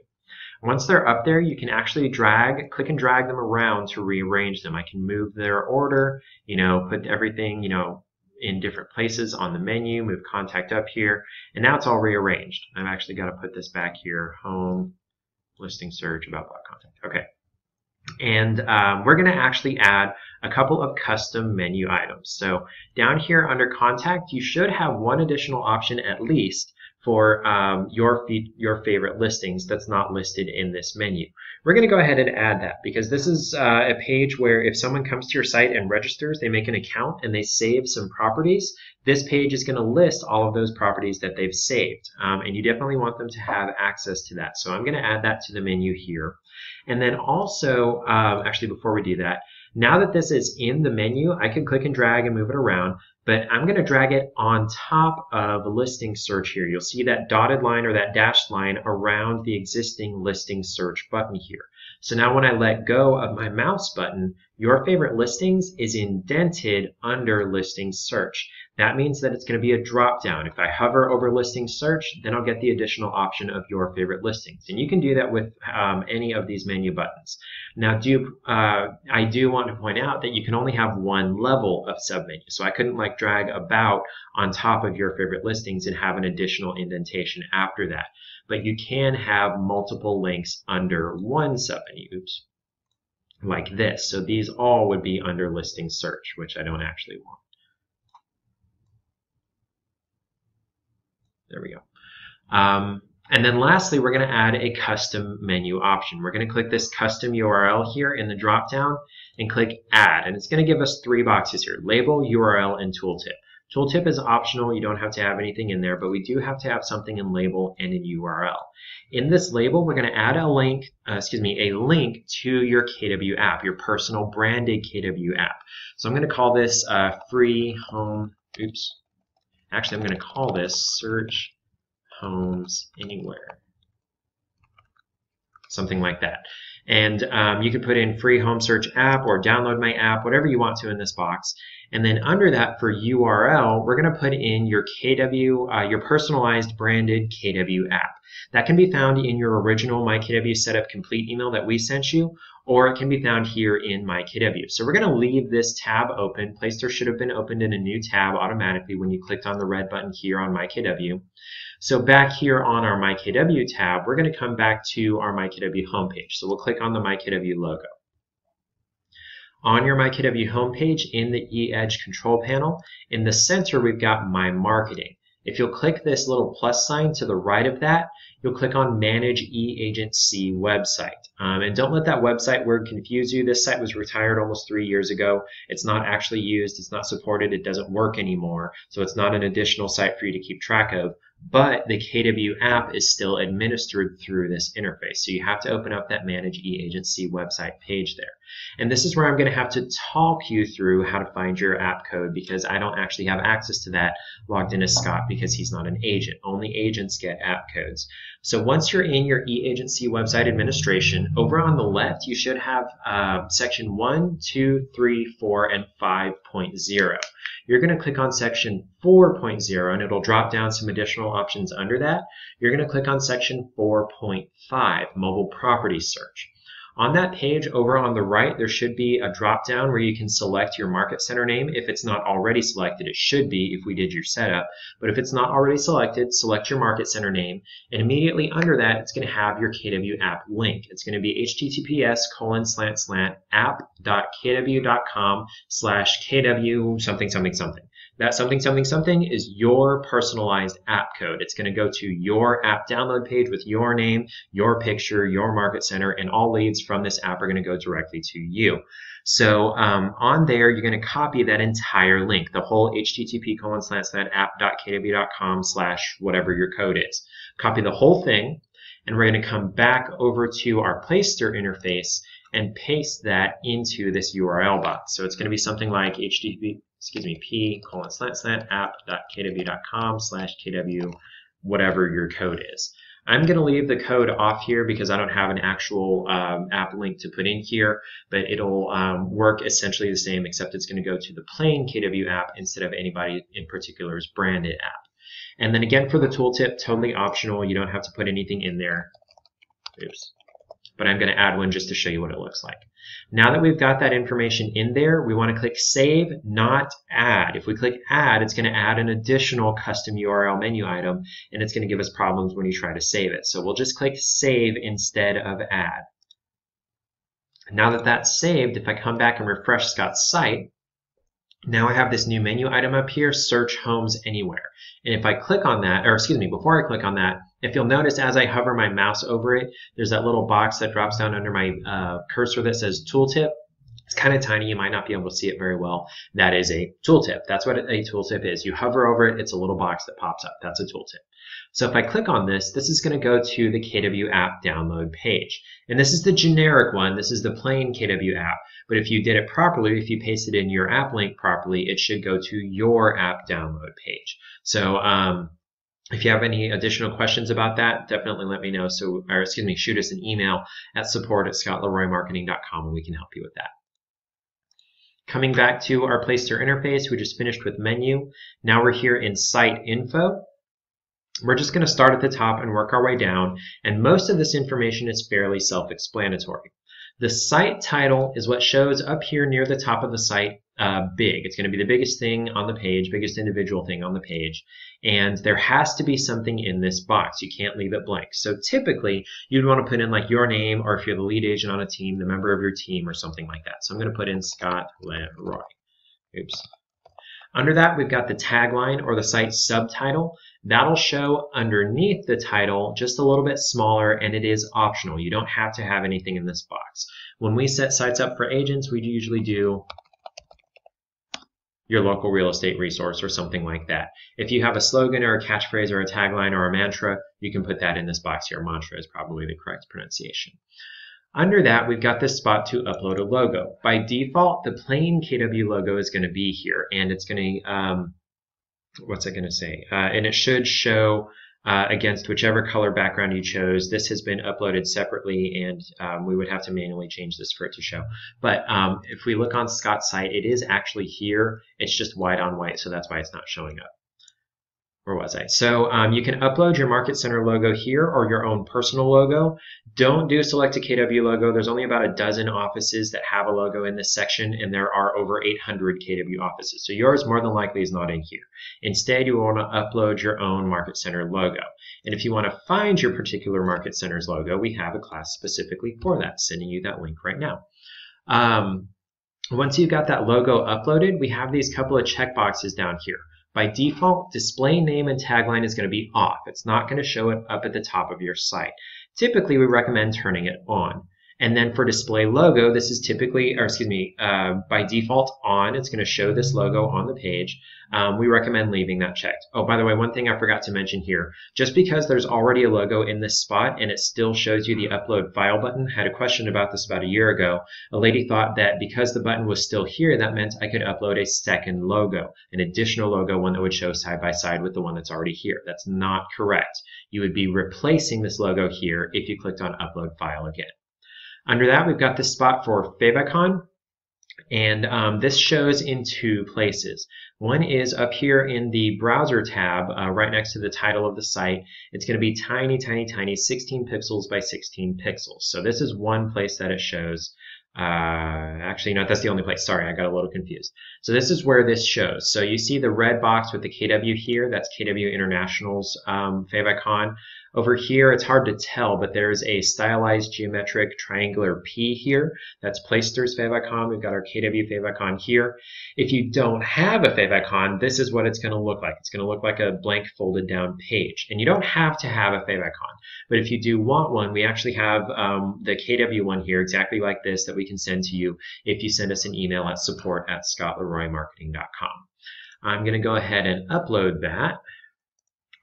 Once they're up there, you can actually click and drag them around to rearrange them. I can move their order, put everything, in different places on the menu, move contact up here, and now it's all rearranged. I've actually got to put this back here: home, listing, search, about, blog, contact. Okay. And we're going to actually add a couple of custom menu items. So down here under contact, you should have one additional option at least for your favorite listings that's not listed in this menu. We're going to go ahead and add that because this is a page where if someone comes to your site and registers, they make an account and they save some properties, this page is going to list all of those properties that they've saved. And you definitely want them to have access to that. So I'm going to add that to the menu here. And then also, actually before we do that, now that this is in the menu, I can click and drag and move it around, but I'm going to drag it on top of listing search here. You'll see that dotted line or that dashed line around the existing listing search button here. So now when I let go of my mouse button, your favorite listings is indented under listing search. That means that it's going to be a drop down. If I hover over listing search, then I'll get the additional option of your favorite listings. And you can do that with any of these menu buttons. Now, I do want to point out that you can only have one level of submenu. So I couldn't drag about on top of your favorite listings and have an additional indentation after that. But you can have multiple links under one submenu. Oops. Like this. So these all would be under listing search, which I don't actually want. There we go. And then lastly, we're going to add a custom menu option. We're going to click this custom URL here in the drop-down and click Add. And it's going to give us 3 boxes here: label, URL, and tooltip. Tooltip is optional. You don't have to have anything in there, but we do have to have something in label and in URL. In this label, we're going to add a link to your KW app, your personal branded KW app. So I'm going to call this free home. Oops. Actually, I'm going to call this Search Homes Anywhere. Something like that. And you can put in free home search app or download my app, whatever you want to in this box. And then under that for URL, we're going to put in your KW, your personalized branded KW app. That can be found in your original MyKW Setup Complete email that we sent you, or it can be found here in MyKW. So we're going to leave this tab open. Placester should have been opened in a new tab automatically when you clicked on the red button here on MyKW. So back here on our MyKW tab, we're going to come back to our MyKW homepage. So we'll click on the MyKW logo. On your MyKW homepage in the eEdge control panel, in the center we've got My Marketing. If you'll click this little plus sign to the right of that, you'll click on Manage eAgency Website. And don't let that website word confuse you. This site was retired almost 3 years ago. It's not actually used. It's not supported. It doesn't work anymore. So it's not an additional site for you to keep track of. But the KW app is still administered through this interface. So you have to open up that Manage eAgency Website page there. And this is where I'm going to have to talk you through how to find your app code, because I don't actually have access to that logged in as Scott because he's not an agent. Only agents get app codes. So once you're in your eAgency Website administration, over on the left you should have section 1, 2, 3, 4, and 5.0. You're going to click on section 4.0 and it'll drop down some additional options under that. You're going to click on section 4.5, mobile property search. On that page over on the right, there should be a drop down where you can select your market center name. If it's not already selected, it should be if we did your setup. But if it's not already selected, select your market center name. And immediately under that, it's going to have your KW app link. It's going to be https://app.kw.com/KW something something something. That something something something is your personalized app code. It's going to go to your app download page with your name, your picture, your market center, and all leads from this app are going to go directly to you. So on there, you're going to copy that entire link, the whole http://app.kw.com/whatever your code is. Copy the whole thing, and we're going to come back over to our Placester interface and paste that into this URL box. So it's going to be something like p://app.kw.com/kw, whatever your code is. I'm going to leave the code off here because I don't have an actual app link to put in here, but it'll work essentially the same, except it's going to go to the plain KW app instead of anybody in particular's branded app. And then again, for the tooltip, totally optional. You don't have to put anything in there. Oops. But I'm going to add one just to show you what it looks like. Now that we've got that information in there, we want to click Save, not Add. If we click Add, it's going to add an additional custom URL menu item, and it's going to give us problems when you try to save it. So we'll just click Save instead of Add. Now that that's saved, if I come back and refresh Scott's site, now I have this new menu item up here, Search Homes Anywhere. And if I click on that, or excuse me, before I click on that, if you'll notice as I hover my mouse over it, there's that little box that drops down under my cursor that says Tooltip. It's kind of tiny, you might not be able to see it very well. That is a tooltip. That's what a tooltip is. You hover over it, it's a little box that pops up. That's a tooltip. So if I click on this, this is going to go to the KW app download page. And this is the generic one. This is the plain KW app. But if you did it properly, if you pasted in your app link properly, it should go to your app download page. So if you have any additional questions about that, definitely let me know. So, or excuse me, shoot us an email at support@scottleroymarketing.com and we can help you with that. Coming back to our Placester interface, we just finished with menu. Now we're here in site info. We're just going to start at the top and work our way down, and most of this information is fairly self-explanatory. The site title is what shows up here near the top of the site big. It's going to be the biggest thing on the page, biggest individual thing on the page, and there has to be something in this box. You can't leave it blank. So typically, you'd want to put in like your name, or if you're the lead agent on a team, the member of your team, or something like that. So I'm going to put in Scott Leroy. Oops. Under that, we've got the tagline or the site subtitle. That'll show underneath the title just a little bit smaller, and it is optional. You don't have to have anything in this box. When we set sites up for agents, we usually do your local real estate resource or something like that. If you have a slogan or a catchphrase or a tagline or a mantra, you can put that in this box here. Mantra is probably the correct pronunciation. Under that, we've got this spot to upload a logo. By default, the plain KW logo is going to be here, and it's going to, what's it going to say? And it should show against whichever color background you chose. This has been uploaded separately, and we would have to manually change this for it to show. But if we look on Scott's site, it is actually here. It's just white on white, so that's why it's not showing up. Where was I? So you can upload your Market Center logo here or your own personal logo. Don't do select a KW logo. There's only about a dozen offices that have a logo in this section, and there are over 800 KW offices. So yours more than likely is not in here. Instead, you want to upload your own Market Center logo. And if you want to find your particular Market Center's logo, we have a class specifically for that, sending you that link right now. Once you've got that logo uploaded, we have these couple of checkboxes down here. By default, display name and tagline is going to be off. It's not going to show it up at the top of your site. Typically, we recommend turning it on. And then for display logo, this is typically, or excuse me, by default on. It's going to show this logo on the page. We recommend leaving that checked. Oh, by the way, one thing I forgot to mention here, just because there's already a logo in this spot and it still shows you the upload file button, I had a question about this about a year ago. A lady thought that because the button was still here, that meant I could upload a second logo, an additional logo, one that would show side by side with the one that's already here. That's not correct. You would be replacing this logo here if you clicked on upload file again. Under that, we've got this spot for favicon. And this shows in two places. One is up here in the browser tab, right next to the title of the site. It's going to be tiny, tiny, tiny, 16 pixels by 16 pixels. So this is one place that it shows. Actually, no, that's the only place. Sorry, I got a little confused. So this is where this shows. So you see the red box with the KW here. That's KW International's favicon. Over here, it's hard to tell, but there's a stylized geometric triangular P here. That's Placester's favicon. We've got our KW favicon here. If you don't have a favicon, this is what it's going to look like. It's going to look like a blank folded down page. And you don't have to have a favicon. But if you do want one, we actually have the KW one here, exactly like this, that we can send to you if you send us an email at support@scottleroymarketing.com. I'm going to go ahead and upload that.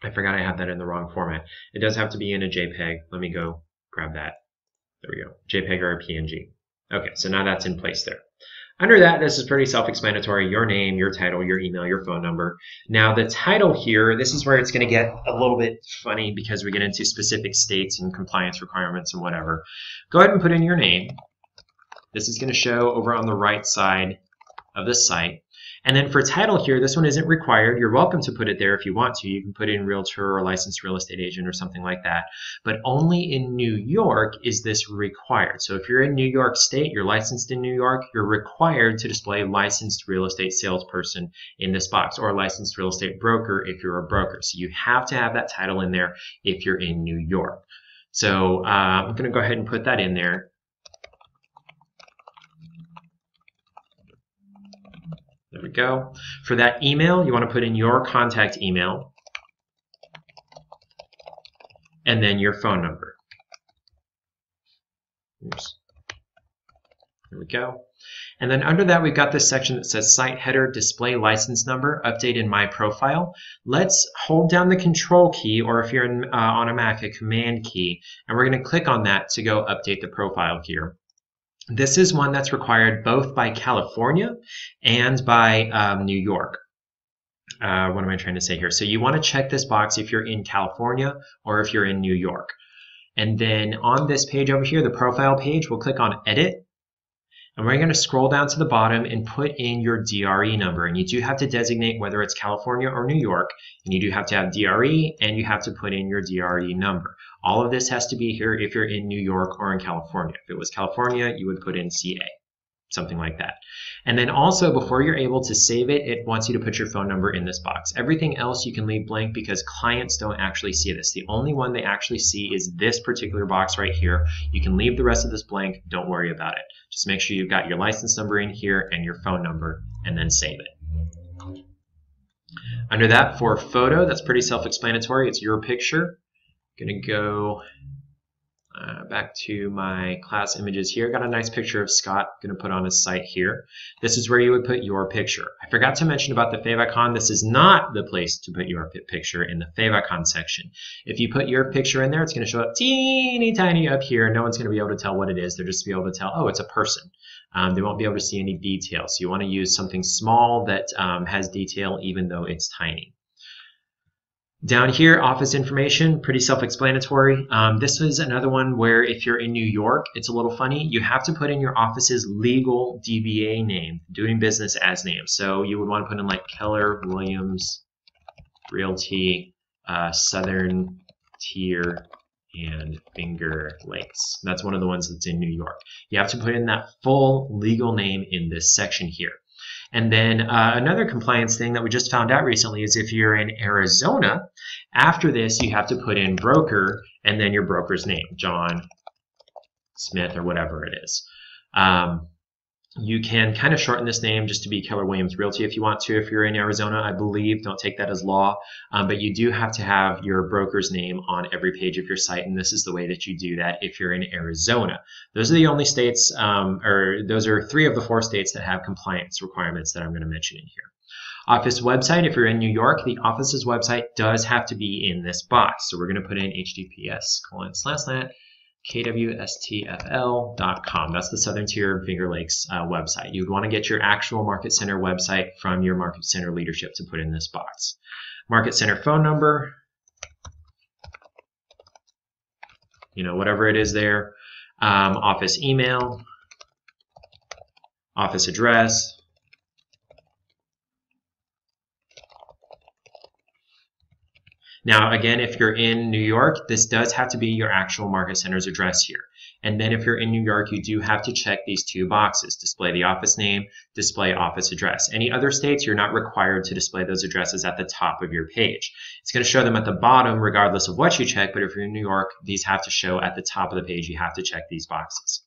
I forgot I have that in the wrong format. It does have to be in a JPEG. Let me go grab that. There we go. JPEG or a PNG. Okay, so now that's in place there. Under that, this is pretty self-explanatory. Your name, your title, your email, your phone number. Now the title here, this is where it's going to get a little bit funny because we get into specific states and compliance requirements and whatever. Go ahead and put in your name. This is going to show over on the right side of the site. And then for title here, this one isn't required. You're welcome to put it there if you want to. You can put in realtor or licensed real estate agent or something like that. But only in New York is this required. So if you're in New York State, you're licensed in New York, you're required to display licensed real estate salesperson in this box, or licensed real estate broker if you're a broker. So you have to have that title in there if you're in New York. So I'm going to go ahead and put that in there. There we go. For that email, you want to put in your contact email and then your phone number. Oops. There we go. And then under that, we've got this section that says site header, display license number, update in my profile. Let's hold down the control key, or if you're on a Mac, a command key, and we're going to click on that to go update the profile here. This is one that's required both by California and by New York. What am I trying to say here? So you want to check this box if you're in California or if you're in New York. And then on this page over here, the profile page, we'll click on Edit. And we're going to scroll down to the bottom and put in your DRE number. And you do have to designate whether it's California or New York. And you do have to have DRE, and you have to put in your DRE number. All of this has to be here if you're in New York or in California. If it was California, you would put in CA, something like that. And then also, before you're able to save it, it wants you to put your phone number in this box. Everything else you can leave blank because clients don't actually see this. The only one they actually see is this particular box right here. You can leave the rest of this blank. Don't worry about it. Just make sure you've got your license number in here and your phone number, and then save it. Under that, for photo, that's pretty self-explanatory. It's your picture. I'm going to go back to my class images here. Got a nice picture of Scott. Going to put on his site here. This is where you would put your picture. I forgot to mention about the favicon. This is not the place to put your picture in the favicon section. If you put your picture in there, it's going to show up teeny tiny up here. No one's going to be able to tell what it is. They'll just be able to tell, oh, it's a person. They won't be able to see any detail. So you want to use something small that has detail even though it's tiny. Down here, office information, pretty self-explanatory. This is another one where if you're in New York, it's a little funny. You have to put in your office's legal DBA name, doing business as name. So you would want to put in like Keller Williams Realty, Southern Tier, and Finger Lakes. That's one of the ones that's in New York. You have to put in that full legal name in this section here. And then another compliance thing that we just found out recently is if you're in Arizona, after this you have to put in broker and then your broker's name, John Smith or whatever it is. You can kind of shorten this name just to be Keller Williams Realty if you want to. If you're in Arizona, I believe, don't take that as law, but you do have to have your broker's name on every page of your site, and this is the way that you do that if you're in Arizona. Those are the only states, or those are 3 of the 4 states that have compliance requirements that I'm going to mention in here. Office website, if you're in New York, the office's website does have to be in this box. So we're going to put in https://kwstfl.com. That's the Southern Tier Finger Lakes website. You would want to get your actual Market Center website from your Market Center leadership to put in this box. Market Center phone number, you know, whatever it is there. Office email, office address. Now, again, if you're in New York, this does have to be your actual market center's address here. And then if you're in New York, you do have to check these two boxes, display the office name, display office address. Any other states, you're not required to display those addresses at the top of your page. It's going to show them at the bottom regardless of what you check, but if you're in New York, these have to show at the top of the page. You have to check these boxes.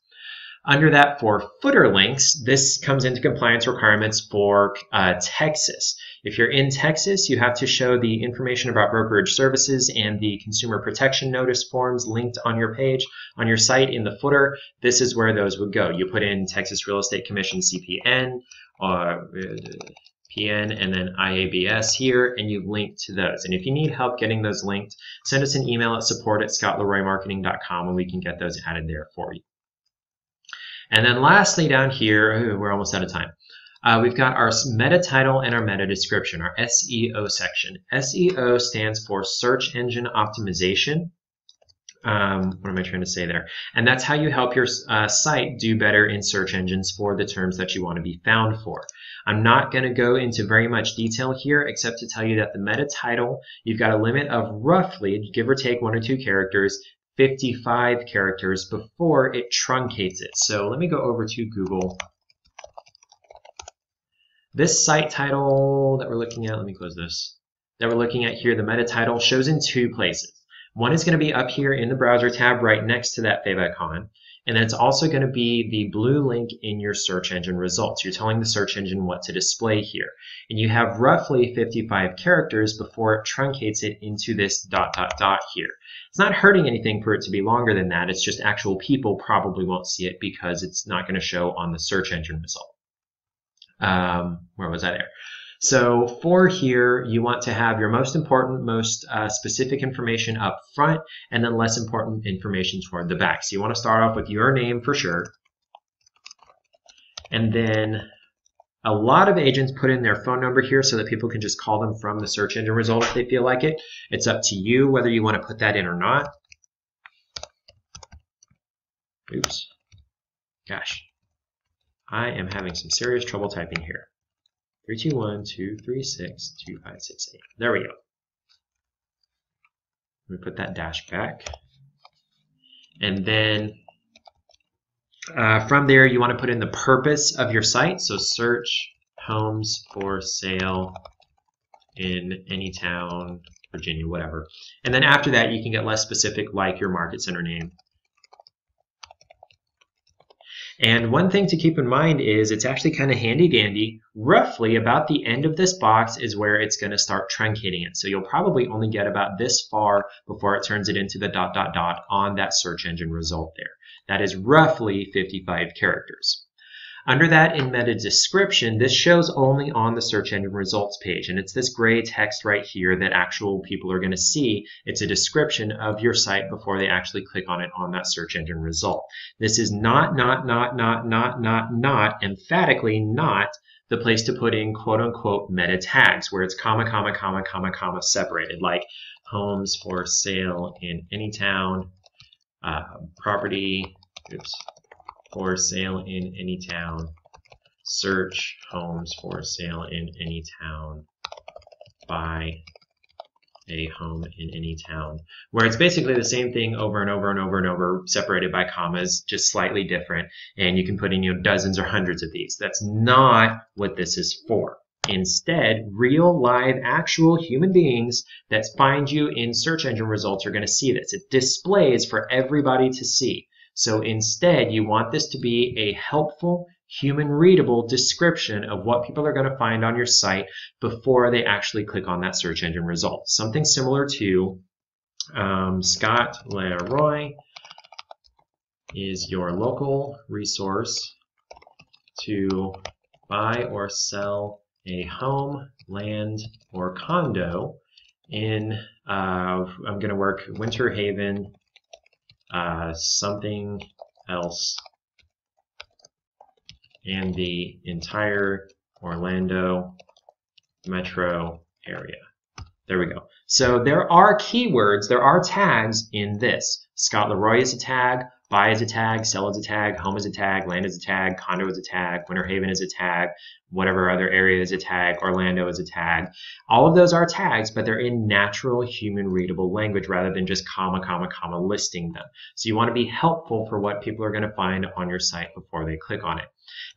Under that, for footer links, this comes into compliance requirements for Texas. If you're in Texas, you have to show the information about brokerage services and the consumer protection notice forms linked on your page, on your site in the footer. This is where those would go. You put in Texas Real Estate Commission CPN, PN, and then IABS here, and you link to those. And if you need help getting those linked, send us an email at support@scottleroymarketing.com and we can get those added there for you. And then lastly down here, we're almost out of time. We've got our meta title and our meta description, our SEO section. SEO stands for Search Engine Optimization. What am I trying to say there? And that's how you help your site do better in search engines for the terms that you want to be found for. I'm not going to go into very much detail here except to tell you that the meta title, you've got a limit of roughly, give or take 1 or 2 characters, 55 characters before it truncates it. So let me go over to Google. This site title that we're looking at, let me close this, that we're looking at here, the meta title shows in 2 places. One is going to be up here in the browser tab right next to that favicon, and then it's also going to be the blue link in your search engine results. You're telling the search engine what to display here. And you have roughly 55 characters before it truncates it into this ... here. It's not hurting anything for it to be longer than that. It's just actual people probably won't see it because it's not going to show on the search engine result. Where was I there? So for here, you want to have your most important, most specific information up front, and then less important information toward the back. So you want to start off with your name for sure. And then a lot of agents put in their phone number here so that people can just call them from the search engine result if they feel like it. It's up to you whether you want to put that in or not. Oops. Gosh. I am having some serious trouble typing here. 321-236-2568. There we go. Let me put that dash back. And then from there, you want to put in the purpose of your site. So search homes for sale in any town, Virginia, whatever. And then after that, you can get less specific, like your market center name. And one thing to keep in mind is it's actually kind of handy dandy. Roughly about the end of this box is where it's going to start truncating it. So you'll probably only get about this far before it turns it into the ... on that search engine result there. That is roughly 55 characters. Under that, in meta description, this shows only on the search engine results page, and it's this gray text right here that actual people are going to see. It's a description of your site before they actually click on it on that search engine result. This is not, emphatically not the place to put in quote-unquote meta tags, where it's comma, separated, like homes for sale in any town, property, for sale in any town, search homes for sale in any town, buy a home in any town, where it's basically the same thing over and over and over and over, separated by commas, just slightly different, and you can put in dozens or hundreds of these. That's not what this is for. Instead, real, live, actual human beings that find you in search engine results are going to see this. It displays for everybody to see. So instead, you want this to be a helpful, human-readable description of what people are going to find on your site before they actually click on that search engine result. Something similar to Scott Leroy is your local resource to buy or sell a home, land, or condo in, I'm going to work Winter Haven, something else, and the entire Orlando metro area. There we go. So there are keywords, there are tags in this. Scott Leroy is a tag, Buy is a tag, sell is a tag, home is a tag, land is a tag, condo is a tag, Winter Haven is a tag, whatever other area is a tag, Orlando is a tag. All of those are tags, but they're in natural human readable language rather than just comma, comma, comma listing them. So you want to be helpful for what people are going to find on your site before they click on it.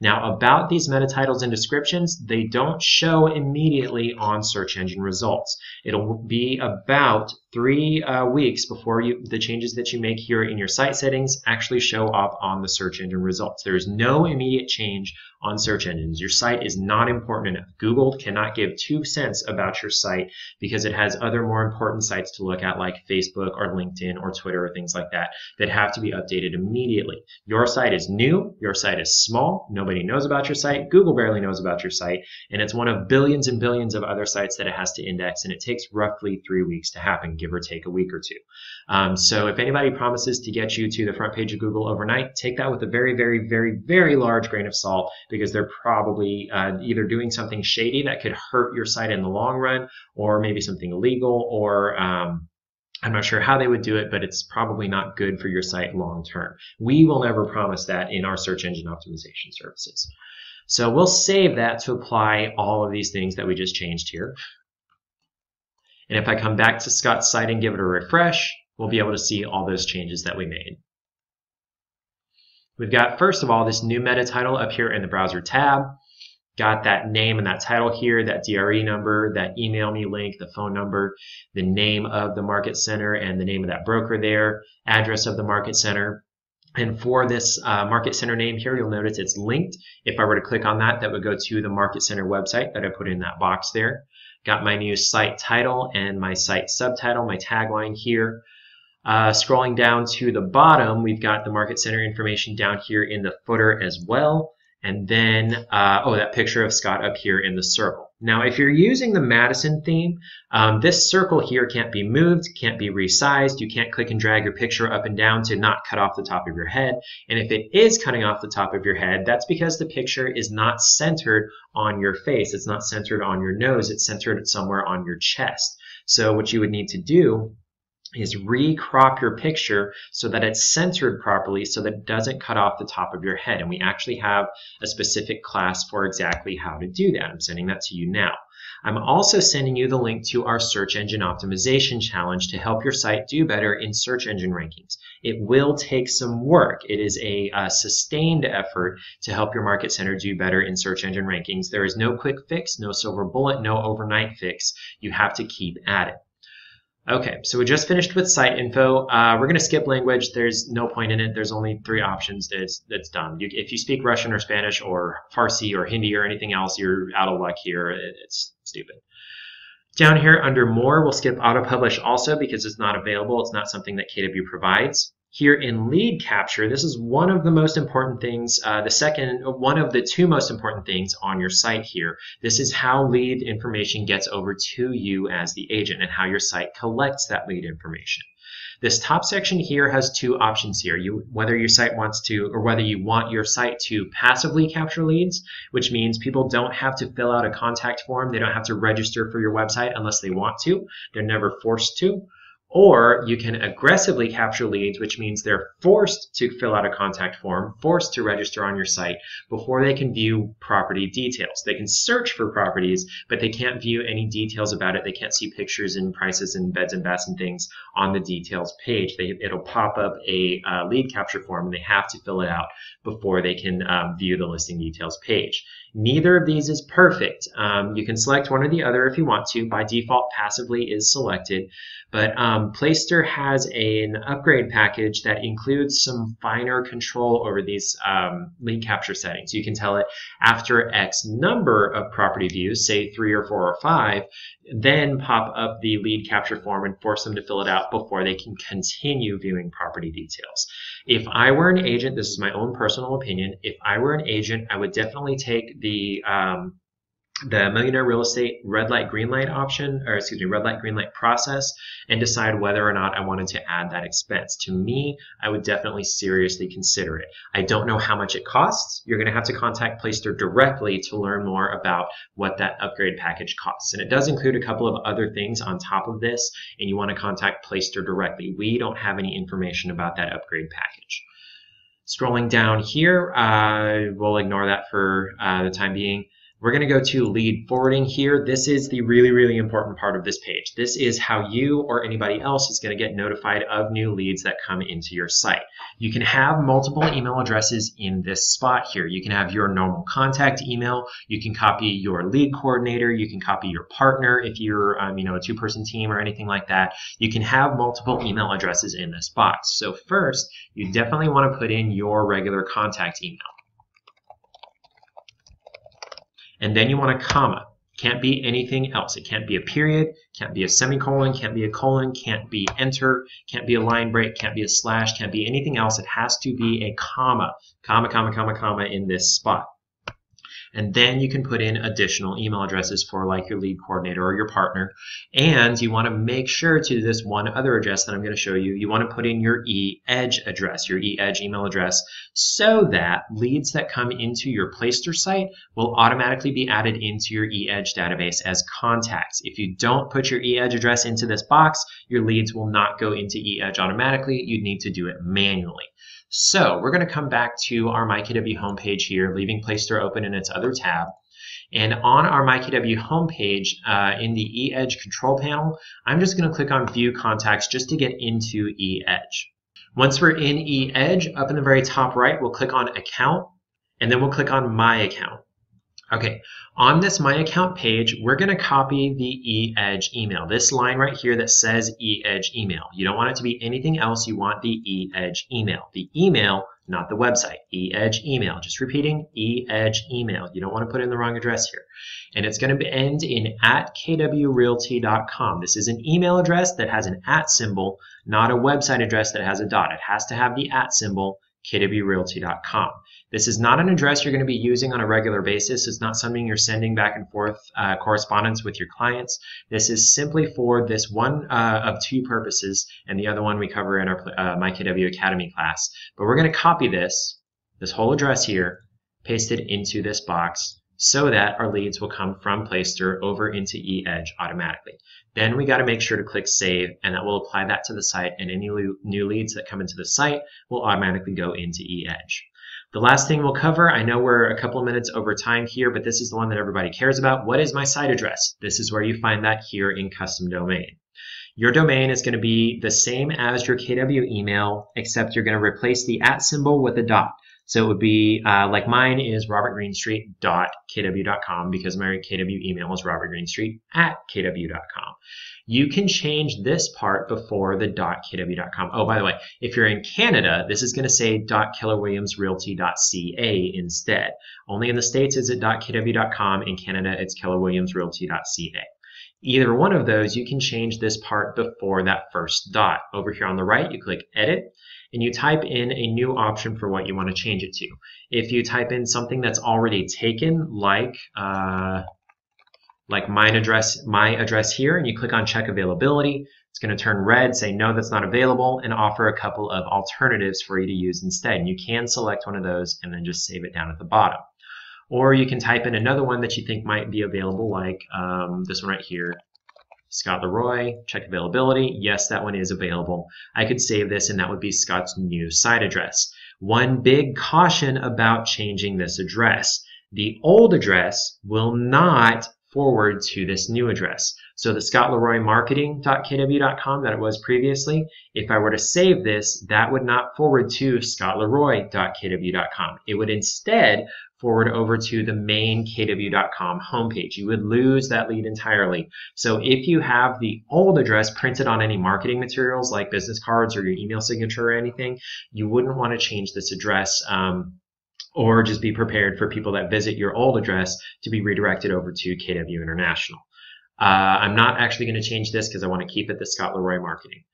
Now, about these meta titles and descriptions, they don't show immediately on search engine results. It'll be about 3 weeks before the changes that you make here in your site settings actually show up on the search engine results. There is no immediate change on search engines. Your site is not important enough. Google cannot give 2 cents about your site because it has other more important sites to look at like Facebook or LinkedIn or Twitter or things like that that have to be updated immediately. Your site is new, your site is small, nobody knows about your site, Google barely knows about your site, and it's one of billions and billions of other sites that it has to index, and it takes roughly 3 weeks to happen, give or take a week or two. So if anybody promises to get you to the front page of Google overnight, take that with a very, very, very, very large grain of salt, because they're probably either doing something shady that could hurt your site in the long run, or maybe something illegal, or I'm not sure how they would do it, but it's probably not good for your site long term. We will never promise that in our search engine optimization services. So we'll save that to apply all of these things that we just changed here. And if I come back to Scott's site and give it a refresh, we'll be able to see all those changes that we made. We've got, first of all, this new meta title up here in the browser tab. Got that name and that title here, that DRE number, that email me link, the phone number, the name of the market center and the name of that broker there, address of the market center. And for this market center name here, you'll notice it's linked. If I were to click on that, that would go to the market center website that I put in that box there. Got my new site title and my site subtitle, my tagline here. Scrolling down to the bottom, we've got the market center information down here in the footer as well. And then, that picture of Scott up here in the circle. Now, if you're using the Madison theme, this circle here can't be moved, can't be resized. You can't click and drag your picture up and down to not cut off the top of your head. And if it is cutting off the top of your head, that's because the picture is not centered on your face. It's not centered on your nose. It's centered somewhere on your chest. So what you would need to do is recrop your picture so that it's centered properly so that it doesn't cut off the top of your head. And we actually have a specific class for exactly how to do that. I'm sending that to you now. I'm also sending you the link to our search engine optimization challenge to help your site do better in search engine rankings. It will take some work. It is a sustained effort to help your market center do better in search engine rankings. There is no quick fix, no silver bullet, no overnight fix. You have to keep at it. Okay, so we just finished with site info. We're going to skip language. There's no point in it. There's only 3 options that's done. If you speak Russian or Spanish or Farsi or Hindi or anything else, you're out of luck here. It's stupid. Down here under more, we'll skip auto publish also because it's not available. It's not something that KW provides. Here in lead capture, this is one of the most important things, one of the 2 most important things on your site here. This is how lead information gets over to you as the agent and how your site collects that lead information. This top section here has 2 options here. Whether your site wants to, or whether you want your site to passively capture leads, which means people don't have to fill out a contact form. They don't have to register for your website unless they want to. They're never forced to. Or you can aggressively capture leads, which means they're forced to fill out a contact form, forced to register on your site before they can view property details. They can search for properties, but they can't view any details about it. They can't see pictures and prices and beds and baths and things on the details page. It'll pop up a lead capture form, and they have to fill it out before they can view the listing details page. Neither of these is perfect. You can select one or the other if you want to. By default, passively is selected. But Placester has an upgrade package that includes some finer control over these lead capture settings. You can tell it after X number of property views, say 3 or 4 or 5, then pop up the lead capture form and force them to fill it out before they can continue viewing property details. If I were an agent, this is my own personal opinion, if I were an agent, I would definitely take the Millionaire Real Estate red light, green light option, or excuse me, red light, green light process, and decide whether or not I wanted to add that expense. To me, I would definitely seriously consider it. I don't know how much it costs. You're going to have to contact Placester directly to learn more about what that upgrade package costs. And it does include a couple of other things on top of this, and you want to contact Placester directly. We don't have any information about that upgrade package. Scrolling down here, we'll ignore that for the time being. We're going to go to lead forwarding here. This is the really, really important part of this page. This is how you or anybody else is going to get notified of new leads that come into your site. You can have multiple email addresses in this spot here. You can have your normal contact email. You can copy your lead coordinator. You can copy your partner if you're a two-person team or anything like that. You can have multiple email addresses in this box. So first, you definitely want to put in your regular contact email. And then you want a comma. Can't be anything else. It can't be a period, can't be a semicolon, can't be a colon, can't be enter, can't be a line break, can't be a slash, can't be anything else. It has to be a comma, comma in this spot. And then you can put in additional email addresses for like your lead coordinator or your partner. And you want to make sure to this one other address that I'm going to show you, you want to put in your e-edge address, your e-edge email address, so that leads that come into your Placester site will automatically be added into your e-edge database as contacts. If you don't put your e-edge address into this box, your leads will not go into e-edge automatically. You'd need to do it manually. So we're going to come back to our MyKW homepage here, leaving Placester open in its other tab. And on our MyKW homepage, in the eEdge control panel, I'm just going to click on View Contacts just to get into eEdge. Once we're in eEdge, up in the very top right, we'll click on Account, and then we'll click on My Account. Okay, on this My Account page, we're going to copy the eEdge email. This line right here that says eEdge email. You don't want it to be anything else. You want the eEdge email. The email, not the website. eEdge email. Just repeating, eEdge email. You don't want to put in the wrong address here. And it's going to end in @kwrealty.com. This is an email address that has an @ symbol, not a website address that has a dot. It has to have the @ symbol, kwrealty.com. This is not an address you're going to be using on a regular basis. It's not something you're sending back and forth correspondence with your clients. This is simply for this one of two purposes, and the other one we cover in our MyKW Academy class. But we're going to copy this whole address here, paste it into this box so that our leads will come from Placester over into eEdge automatically. Then we got to make sure to click Save, and that will apply that to the site, and any new leads that come into the site will automatically go into eEdge. The last thing we'll cover, I know we're a couple of minutes over time here, but this is the one that everybody cares about. What is my site address? This is where you find that here in Custom Domain. Your domain is going to be the same as your KW email, except you're going to replace the @ symbol with a dot. So it would be, like mine is robertgreenstreet.kw.com because my KW email is robertgreenstreet@kw.com. You can change this part before the .kw.com. Oh, by the way, if you're in Canada, this is going to say .kellerwilliamsrealty.ca instead. Only in the States is it .kw.com. In Canada, it's kellerwilliamsrealty.ca. Either one of those, you can change this part before that first dot. Over here on the right, you click Edit, and you type in a new option for what you want to change it to. If you type in something that's already taken, like my address here, and you click on Check Availability, it's going to turn red, say no, that's not available, and offer a couple of alternatives for you to use instead. And you can select one of those and then just save it down at the bottom. Or you can type in another one that you think might be available, like this one right here, Scott Leroy, check availability. Yes, that one is available. I could save this, and that would be Scott's new site address. One big caution about changing this address. The old address will not forward to this new address. So the scottleroymarketing.kw.com that it was previously, if I were to save this, that would not forward to scottleroy.kw.com. It would instead forward over to the main kw.com homepage. You would lose that lead entirely. So if you have the old address printed on any marketing materials like business cards or your email signature or anything, you wouldn't want to change this address, or just be prepared for people that visit your old address to be redirected over to KW International. I'm not actually going to change this because I want to keep it the Scott Leroy Marketing.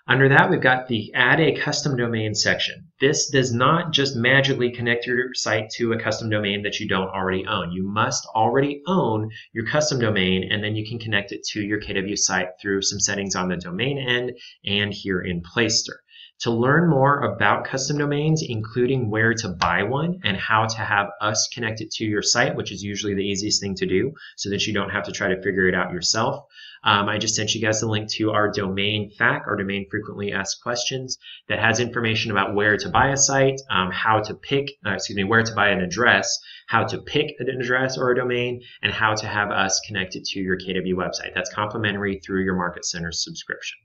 Under that, we've got the Add a Custom Domain section. This does not just magically connect your site to a custom domain that you don't already own. You must already own your custom domain, and then you can connect it to your KW site through some settings on the domain end and here in Placester. To learn more about custom domains, including where to buy one and how to have us connect it to your site, which is usually the easiest thing to do so that you don't have to try to figure it out yourself. I just sent you guys the link to our domain FAQ, our domain frequently asked questions, that has information about where to buy a site, how to pick, where to buy an address, how to pick an address or a domain, and how to have us connected to your KW website. That's complimentary through your Market Center subscription.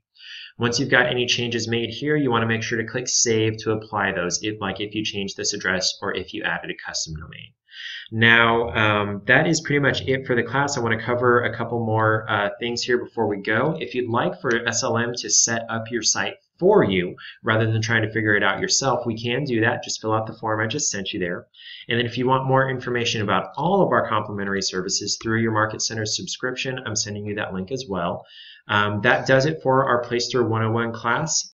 Once you've got any changes made here, you want to make sure to click Save to apply those, if you change this address or if you added a custom domain. Now, that is pretty much it for the class. I want to cover a couple more things here before we go. If you'd like for SLM to set up your site for you rather than trying to figure it out yourself, we can do that. Just fill out the form I just sent you there. And then if you want more information about all of our complimentary services through your Market Center subscription, I'm sending you that link as well. That does it for our Placester 101 class.